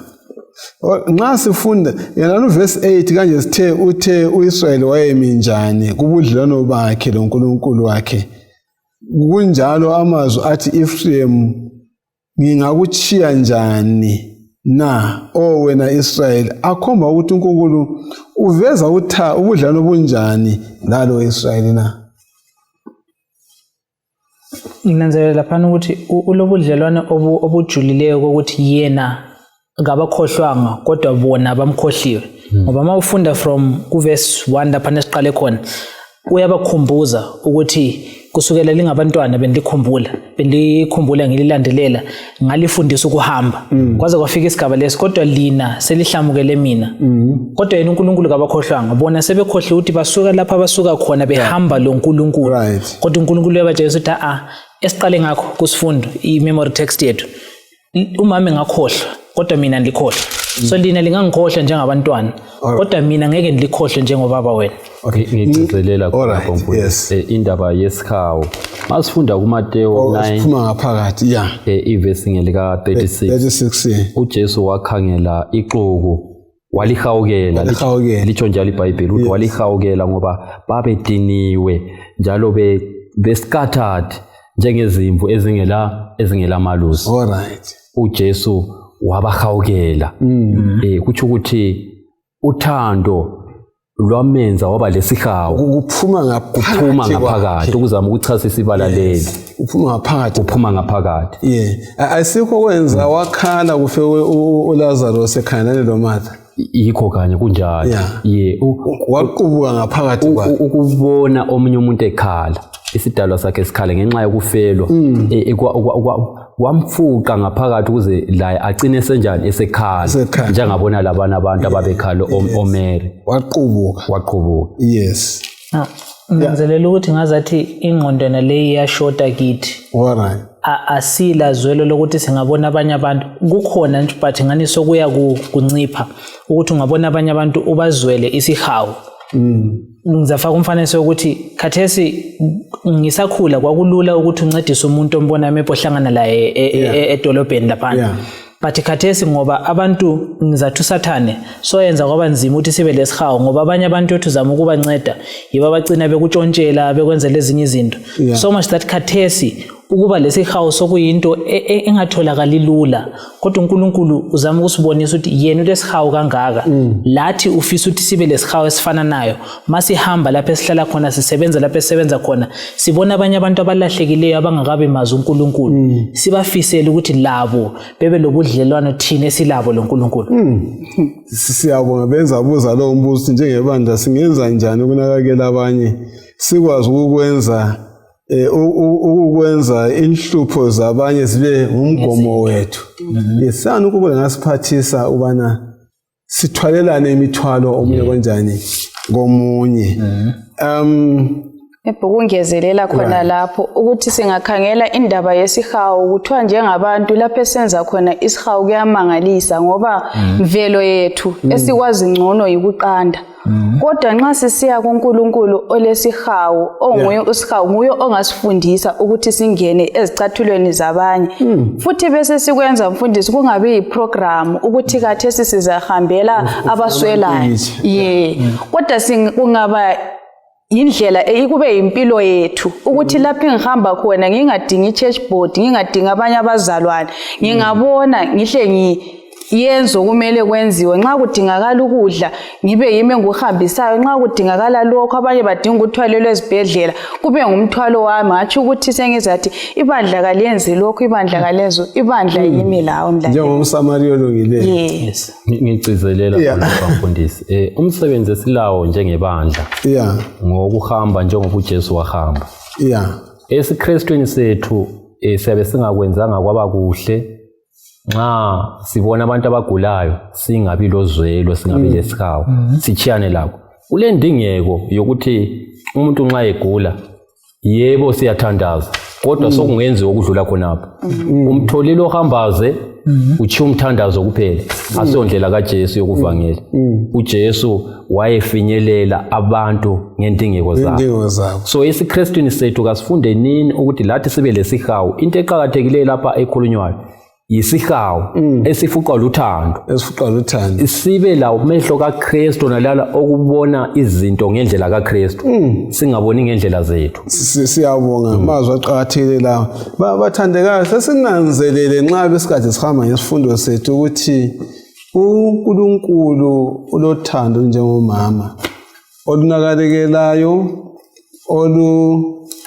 nxa sifunda yena verse 8 kanje sithe uthe uIsrael wayemi njani kubudlelwano bakhe loNkulunkulu wakhe kunjalo amazwi athi Ephraim ngingakuchiya njani na wena Israel akhomba ukuthi uNkulunkulu uveza ubudlelwano bunjani lalo Israel na Nginanzelela lapha ukuthi ulobudlelwane obujulileyo kokuthi yena ngabakhohlwanga kodwa bona bamkhohliwe ngoba mawufunda from kuverse 1 lapha nesiqale khona uyabakhumbuza ukuthi kusukela lingabantwana bendilikhumbula ngililandelela ngalifundisa ukuhamba kwaze kwafika isigaba lesi kodwa lina selihlamukele mina kodwa yena uNkulunkulu kabakhohlwanga bona sebekhohle ukuthi basuka lapha basuka khona behamba lo uNkulunkulu kodwa uNkulunkulu uyabatshela ukuthi esiqale ngakho kusifundo i-memory text yethu umama engakhohlwa kodwa mina ndikhohlwa so lina lingangikhohlwa njengabantwana kodwa mina ngeke ndilikhohlwe njengobaba wena. Ngigcizelela khona mfundisi indaba yesihawu masifunda kuMateyu 9 siphuma ngaphakathi ya ivesi ngelika 36 uJesu wakhangela ixuku walihawukela litsho njalo iBhayibheli ukuthi walihawukela ngoba babediniwe njalo bescattered njengezimvu ezingela malusi. Alright. uJesu wabahawukela kuthi ukuthi uthando lwamenza waba lesihawu kuphuma ngaphakathi ukuzama ukuchasisa ibalaleli uphuma ngaphakathi asikho kwenza wakhala kufe uLazarus ekhanane lo Martha yikho kanye kunjalo waqubuka ngaphakathi ukubona omunye umuntu ekhala isidalwa sakhe sikhala ngenxa yokufelwa wamfuqa ngaphakathi ukuze la agcine senjani esekhala njengabona labana abantu ababekhala oMary waqhubuka yes nanzelela ukuthi ngazathi ingqondo naleyi iyashota kithi alright asila zwelo lokuthi singabona abanye abantu kukhona nje but ngani sokuya kuncipha ukuthi ungabona abanye abantu ubazwele isihawu ngizafaka umfanekiso ukuthi khathesi ngisakhula kwakulula ukuthi uncedise umuntu ombona emepo hlangana laye edolobheni lapha but khathesi ngoba abantu ngizathu Sathane soyenza kwaba nzima ukuthi sibe lesihawu ngoba abanye abantu ethu zama ukubanceda yiba abagcina bekutshontshela bekwenza lezinye izinto so much that khathesi ukuba lesihawu sokuyinto engatholakali lula kodwa uNkulunkulu uzama ukusibonisa ukuthi yena ulesihawu kangaka lathi ufisa ukuthi sibe lesihawu esifana nayo masihamba lapha esihlala khona sisebenza lapha esisebenza khona sibona abanye abantu abalahlekileyo abangakabe mazi uNkulunkulu sibafisela ukuthi labo bebe lobudlelwano thina esilabo loNkulunkulu. Siyabonga benza buza lo mbuzo njengebandla singenza njani ukunakekela abanye sikwazi ukwenza inhlupho zabanye zibe umgomo wethu yesana ukube ngasiphathisa ubana sithwalelane imithwalo omunye kanjani ngomunye Ebukungezelela khona lapho ukuthi singakhangela indaba yesihawu kuthiwa njengabantu lapho esenza khona isihawu kuyamangalisa ngoba mvelo yethu esikwazi ngcono yikuqanda kodwa nxa sisiya kuNkulunkulu olesihawu onguye usihawu nguye ongasifundisa ukuthi singene ezicathulweni zabanye futhi bese sikwenza mfundisi kungabe yiprogram ukuthi kathesi sizahambela abaswelayo kodwa kungaba indlela kube impilo yethu ukuthi lapho ngihamba khona ngingadingi ichurch board ngingadingi abanye abazalwane ngingabona ngihle yenzo kumele kwenziwe nxa kudingakala ukudla ngibe yimi engihambisayo nxa kudingakala lokho abanye badinga ukuthwalelwa ezibhedlela kube ngumthwalo wami ngathi ukuthi sengizathi ibandla kaliyenzi lokho ibandla kalezo ibandla yimi lawo mdla njengomsamariya olungileyo yes ngigcizelela mfundisi umsebenzi esilawo njengebandla ngokuhamba njengoba uJesu wahamba esiKristwini sethu siyabe singakwenzanga kwaba kuhle nxa sibona abantu abagulayo singabi lozwelo singabi lesihawu sichiyane lakho kule ndingeko yokuthi umuntu nxa egula yebo siyathandaza kodwa sokungenziwa ukudlula khonapho. Umtholile ohambaze uthi umthandazo kuphela asondlela kaJesu yokuvangela. uJesu wayefinyelela abantu ngendingeko zabo. So esiKristwini sethu kasifunde nini ukuthi lathi sibe lesihawu. Into eqhakathekileyo lapha ekhulunywayo yisihawu esifuqwa luthando. Sibe la umehlo kaKristu nalala okubona izinto ngendlela kaKristu. Singaboni ngendlela zethu. Siyabonga amazwi aqhakathekile lawo. Bathandekayo sesinanzelele nxa besikade sihamba ngesifundo sethu ukuthi uNkulunkulu ulothando njengomama olunakalekelayo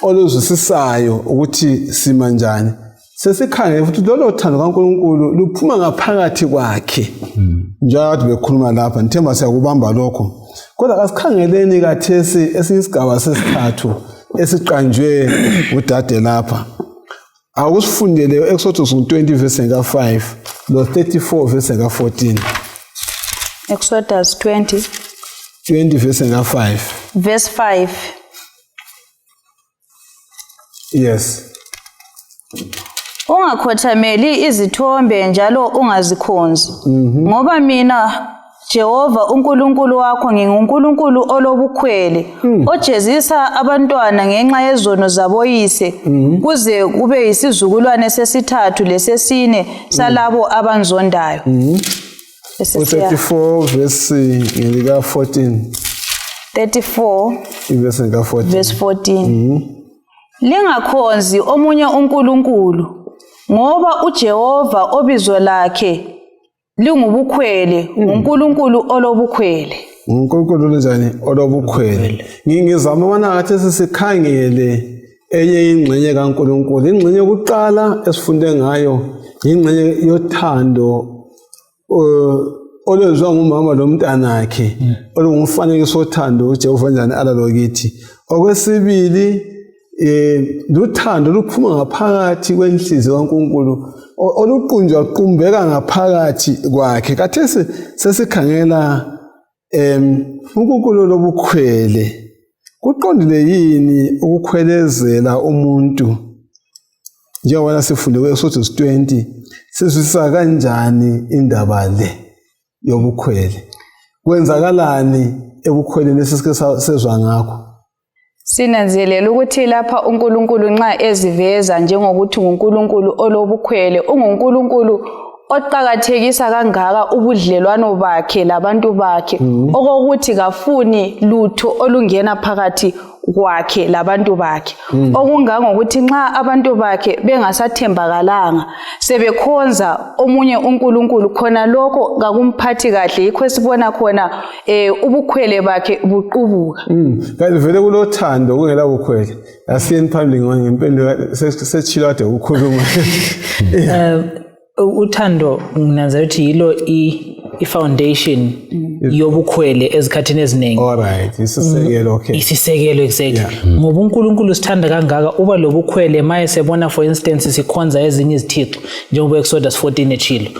oluzwisisayo ukuthi sima njani. Sesikhangele futhi lolo thando kaNkulunkulu luphuma ngaphakathi kwakhe. Njengoba bekhuluma lapha ngithemba siyakubamba lokho. Kodwa kasikhangeleni kathesi esinyisigaba sesithathu esiqanjwe udade lapha. Akusifundele Exodus 20 verse 5 lo 34 verse 14. Exodus 20 verse 5. Verse 5. Yes. Ungakhothameli izithombe njalo ungazikhonzi. Ngoba mina Jehova uNkulunkulu wakho nginguNkulunkulu olobukhwele ojezisa abantwana ngenxa yezono zaboyise kuze kube yisizukulwane sesithathu lesesine salabo abanzondayo. 34 verse ngelika 14. 34 verse 14. Verse 14. Lingakhonzi omunye uNkulunkulu ngoba uJehova obizo lakhe lingubukhwele uNkulunkulu olobukhwele. uNkulunkulu njani olobukhwele. Ngingizama ubona ngathi sisikhangele enye ingxenye kaNkulunkulu. Ingxenye yokuqala esifunde ngayo ingxenye yothando olwenziwa ngumama lomntanakhe olungumfanekiso wothando uJehova njani alalo kithi. Okwesibili luthando luphuma ngaphakathi kwenhliziyo kaNkulunkulu oluqunjwa qumbeka ngaphakathi kwakhe. Kathesi sesikhangela uNkulunkulu lobukhwele. Kuqondile yini ukukhwelezela umuntu? Njengoba sifunde kuExodus 20 sizwisisa kanjani indaba le yobukhwele? Kwenzakalani ebukhweleni esike sezwa ngakho? Sinanzelela ukuthi lapha uNkulunkulu nxa eziveza njengokuthi uNkulunkulu olobukhwele uNkulunkulu oqhakathekisa kangaka ubudlelwano bakhe labantu bakhe okokuthi kafuni lutho olungena phakathi kwakhe labantu bakhe. Okungangokuthi nxa abantu bakhe bengasathembakalanga sebekhonza omunye uNkulunkulu khona lokho kakumphathi kahle. Yikho sibona khona ubukhwele bakhe buqubuka. Kanti vele kulothando kungela bukhwele. Asiyeni phambili ngempela sechilo kade ukukhuluma. Uthando nginanzela ukuthi yilo i-foundation yobukhwele ezikhathini eziningi. Alright, isisekelo. Okay. Isisekelo exactly. Ngoba uNkulunkulu sithanda kangaka uba lobukhwele maye sebona for instance sikhonza ezinye izithixo njengoba Exodus 14 echilo.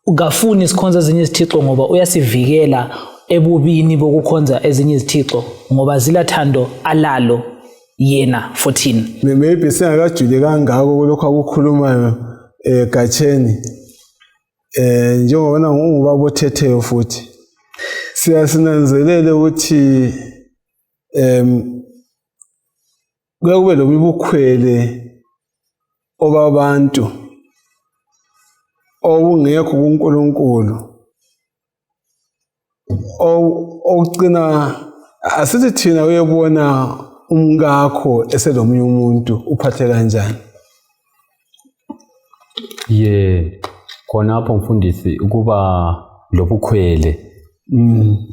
Ugafuni sikhonza ezinye izithixo ngoba uyasivikela ebubini bokukhonza ezinye izithixo ngoba zilathando alalo yena 14. Maybe singakajule kangako kulokho akukhulumayo Gacheni. Njengoba ungubaba othetheyo futhi siyasinanzelele ukuthi kube lobukhwele obabantu obungekho kuNkulunkulu ogcina asithi thina uyebona umkakho eselomunye umuntu uphathe kanjani. Khonapho mfundisi ukuba lobukhwele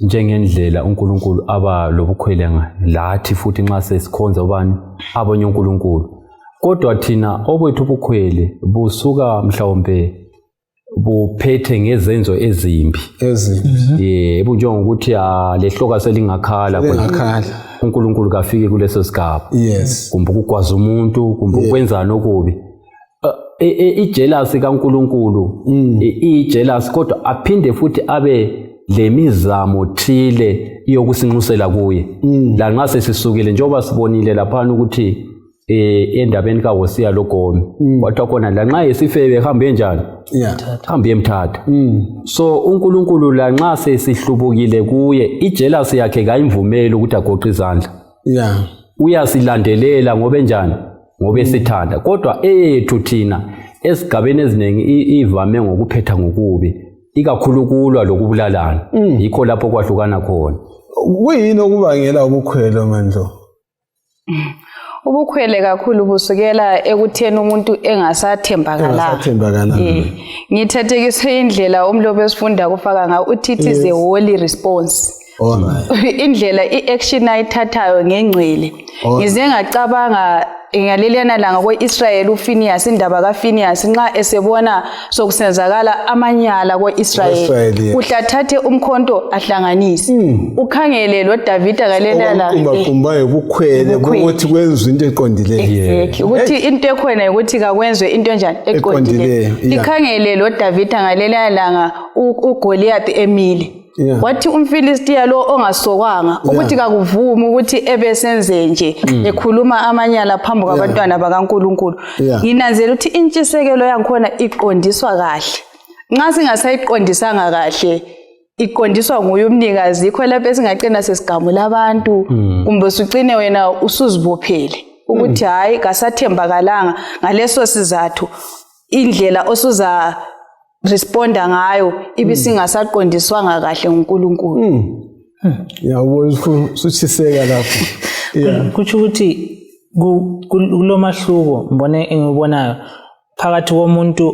njengendlela uNkulunkulu aba lobukhwele lathi futhi nxa sesikhonza ubani abonye uNkulunkulu. Kodwa thina obethu ubukhwele busuka mhlawumbe buphethe ngezenzo ezimbi. Yebo njengokuthi lehloka selingakhala uNkulunkulu kafike kuleso sigaba. Kumbe ukugwaza umuntu kumbe ukwenza nokubi. Ijealousy kaNkulunkulu ijealous kodwa aphinde futhi abe lemizamo thile iyokusinxusela kuye la nxa sesisukile njengoba sibonile lapha ukuthi endabeni kaHosiya loGome wathi khona la nxa esifebe hambe njani hambe emthatha so uNkulunkulu la nxa sesihlubukile kuye ijealousy yakhe kayimvumeli ukuthi agoqe izandla uyasilandelela ngoba njani ngoba esithanda kodwa ethu thina esigabeni eziningi ivame ngokuphetha ngokubi ikakhulukulwa lokubulalana yikho lapho kwahlukana khona kuyini okubangela ubukhwele Mandlo ubukhwele kakhulu busukela ekutheni umuntu engasathembakalanga ngithathekise indlela umlobo esifunda kufaka ngayo uthi it is a holy response indlela iaction ayithathayo ngengcwele ngize ngacabanga ngaleliyana langa kwe-Israyeli uPhinehas indaba kaPhinehas nxa esebona sokusenzakala amanyala kwe-Israyeli uhlathathe umkhonto ahlanganise ukhangele lo David ngaleliyana kumbaye ubukhwele ukuthi kwenziwe into eqondileyo ukuthi into ekhona ukuthi kakwenziwe into njani eqondileyo ikhangele lo David ngaleliyana langa uGoliath emile wathi umFilistiya lo ongasokwanga ukuthi kakuvumi ukuthi ebesenze nje ekhuluma amanyala phambi kwabantwana bakaNkuluNkulu nginanzela ukuthi intshisekelo yankhona iqondiswa kahle nxa singasayiqondisanga kahle iqondiswa nguye umnikazi yikho lapho esingaqina sesigamula abantu kumbe sucine wena usuzibophele ukuthi hayi kasathembakalanga ngaleso sizathu indlela osuza responda ngayo ibisingasaqondiswanga kahle nguNkulunkulu yabo suchiseka lapho kuthi ukuthi kulomahluko engibonayo phakathi komuntu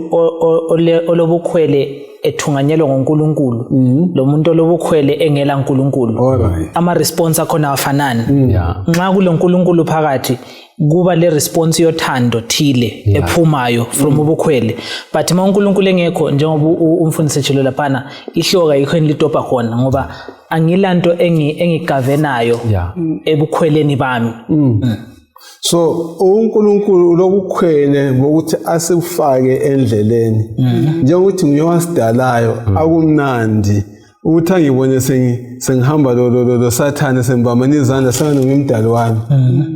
olobukhwele ethunganyelwa ngoNkulunkulu lo muntu olobukhwele engela uNkulunkulu ama response akhona afanana nxa kuloNkulunkulu phakathi kuba le response yothando thile ephumayo from ubukhwele but uma uNkulunkulu engekho njengoba umfundisi ejelo laphana ihloka yikho enilitopa khona ngoba angilanto engigavenayo ebukhweleni bami so uNkulunkulu lokukhwele ngokuthi asifake endleleni njengokuthi nguyowasidalayo akumnandi ukuthi angibone sengihamba lo Sathane sembambana izandla sangane ngimdali wami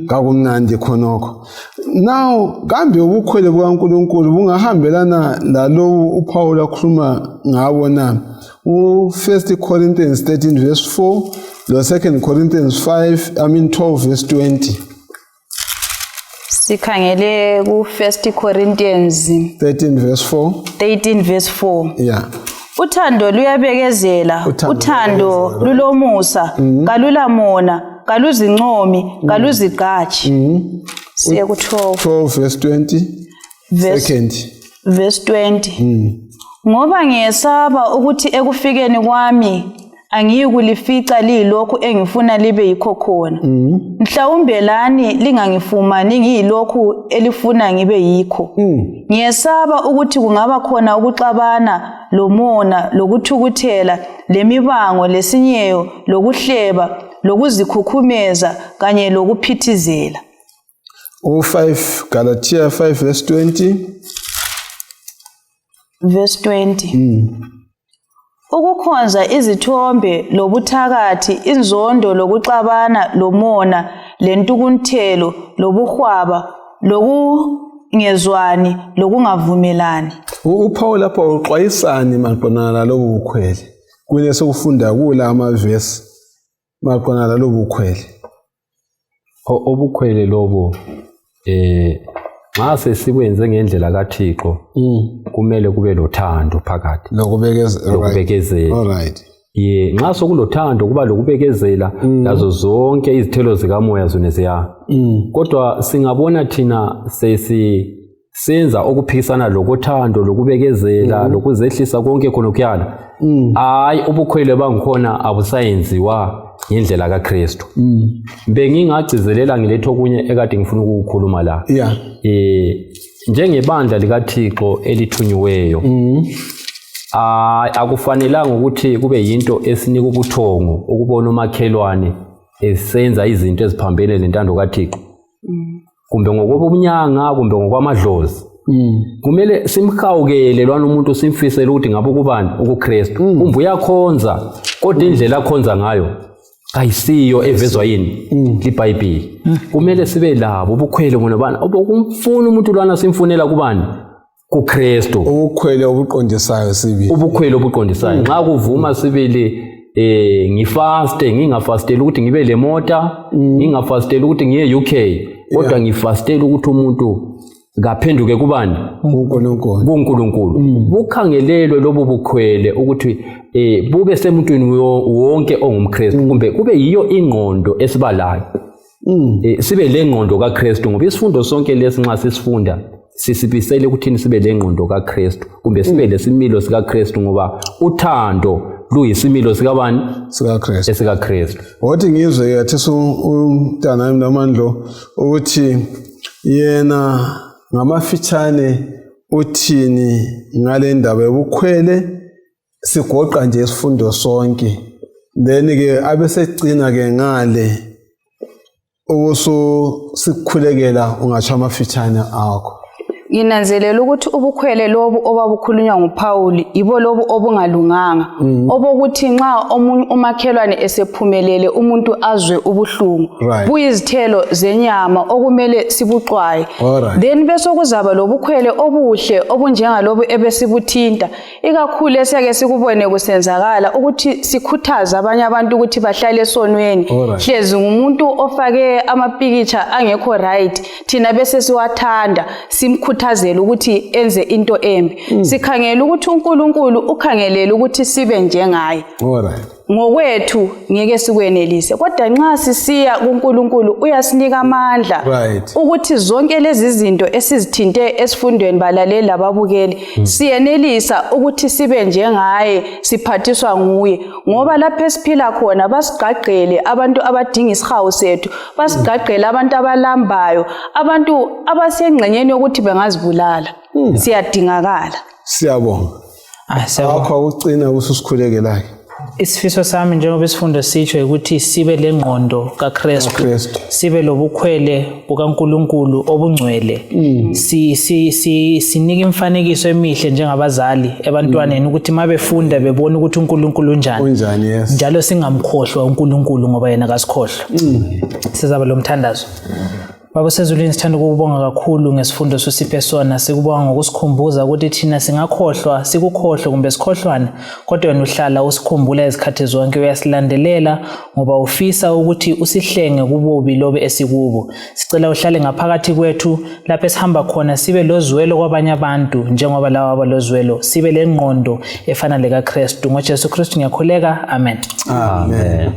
kakumnandi khonokho now kambe ubukhwele bukaNkulunkulu bungahambelana lalo uPaul akhuluma ngabo na u1 Corinthians 13 verse 4 lo 2 Corinthians 12 verse 20 sikhangele ku1 Corinthians 13 verse 4 uthando luyabekezela uthando lulomusa kalulamona kaluzincomi kaluzigqaji siye ku12 verse 20 ngoba ngiyesaba ukuthi ekufikeni kwami angiyikulifica lilokhu engifuna libe yikho khona mhlawumbe lani lingangifumani ngiyilokhu elifuna ngibe yikho ngiyesaba ukuthi kungaba khona ukuxabana lomona lokuthukuthela lemibango lesinyeyo lokuhleba lokuzikhukhumeza kanye lokuphithizela Galatia 5 verse 20 ukukhonza izithombe lobuthakathi inzondo lokuxabana lomona lentukunthelo lobuhwaba lokungezwani lokungavumelani uPaul lapha uxwayisani maqonana nalobu bukhwele kune sokufunda kula amavesi maqonana nalobu bukhwele obukhwele lobo nxa sesibwenze ngendlela kaThixo kumele kube lothando phakathi lokubekezela alright nxa sokulothando kuba lokubekezela lazo zonke izithelo zikamoya zone ziya kodwa singabona thina senza okuphikisana lokuthando lokubekezela lokuzehlisa konke khona kuyala hayi ubukhwele bangikhona abusayenziwa ngendlela kaKristu bengingagcizelela ngiletho kunye ekade ngifuna ukukhuluma la njengebandla likaThixo elithunyiweyo akufanelanga ukuthi kube yinto esinika ubuthongo ukubona umakhelwane esenza izinto eziphambene lentando kaThixo kumbe ngokobunyanga kumbe ngokwamadlozi kumele simhawukele lwana umuntu simfisele ukuthi ngabe kubani ukuKristu kumbe uyakhonza kodwa indlela akhonza ngayo ayisiyo evezwa yini iBhayibheli kumele sibe labo ubukhwele bona bana obokumfuna umuntu lwana simfunela kubani kuKristu ubukhwele obuqondisayo sibili ubukhwele obuqondisayo nxa kuvuma sibili ngifaste ngingafasteli ukuthi ngibe le mota ngingafasteli ukuthi ngiye UK kodwa ngifasteli ukuthi umuntu ngaphenduke kubani kuNkulunkulu bukhangelelwe lobo bukhwele ukuthi bube semuntwini wonke ongumKristu kumbe kube yiyo ingqondo esibalayo sibe le ngqondo kaKristu ngoba isifundo sonke lesi nxa sisifunda sisibisele ukuthini sibe le ngqondo kaKristu kumbe sibe lesimilo sikaKristu ngoba uthando luyisimilo sikabani sikaKristu esikaKristu wathi ngizwe yathi umntana nomandlo ukuthi yena ngamafitshane uthini ngale ndaba yobukhwele sigoqa nje isifundo sonke then ke abesegcina ke ngale ubuso sikhulekela ungatsha amafitshane akho nginanzelela ukuthi ubukhwele lobu obabukhulunywa nguPauli ibo lobu obungalunganga obokuthi nxa umakhelwane esephumelele umuntu azwe ubuhlungu buyizithelo zenyama okumele sibuxwaye then bese kuzaba lobukhwele obuhle obunjengalobu ebesibuthinta ikakhulu esiyake sikubone kusenzakala ukuthi sikhuthaza abanye abantu ukuthi bahlale esonweni hlezi ngumuntu ofake amapikitsha angekho right thina bese siwathanda simkhuthazela ukuthi enze into embi sikhangela ukuthi uNkulunkulu ukhangelela ukuthi sibe njengaye ngokwethu ngeke sikwenelise kodwa nxa sisiya kuNkulunkulu uyasinika amandla ukuthi zonke lezi zinto esizithinte esifundweni balaleli lababukeli siyenelisa ukuthi sibe njengaye siphathiswa nguye ngoba lapho esiphila khona basigqagqele abantu abadinga isihawu sethu basigqagqele abantu abalambayo abantu abasengxenyeni yokuthi bengazibulala siyadingakala siyabonga akho ukucina ususikhulekela isifiso sami njengoba isifundo sitsho ukuthi sibe lengqondo kaKristu sibe lobukhwele bukaNkulunkulu obungcwele sinike imfanekiso emihle njengabazali ebantwaneni ukuthi mabefunda bebone ukuthi uNkulunkulu unjani njalo singamkhohlwa uNkulunkulu ngoba yena akasikhohlwa sizaba lomthandazo Baba sezulwini sithanda ukubonga kakhulu ngesifundo sosiphe sona sikubonga ngokusikhumbuza ukuthi thina singakhohlwa sikukhohlwe kumbe sikhohlwana kodwa wena uhlala usikhumbula izikhathi zonke uyasilandelela ngoba ufisa ukuthi usihlenge kubobi lobe esikubo sicela uhlale ngaphakathi kwethu lapho esihamba khona sibe lozwelo kwabanye abantu njengoba lawa abalozwelo sibe lengqondo efana lekaKristu ngoJesu Kristu ngiyakhuleka amen amen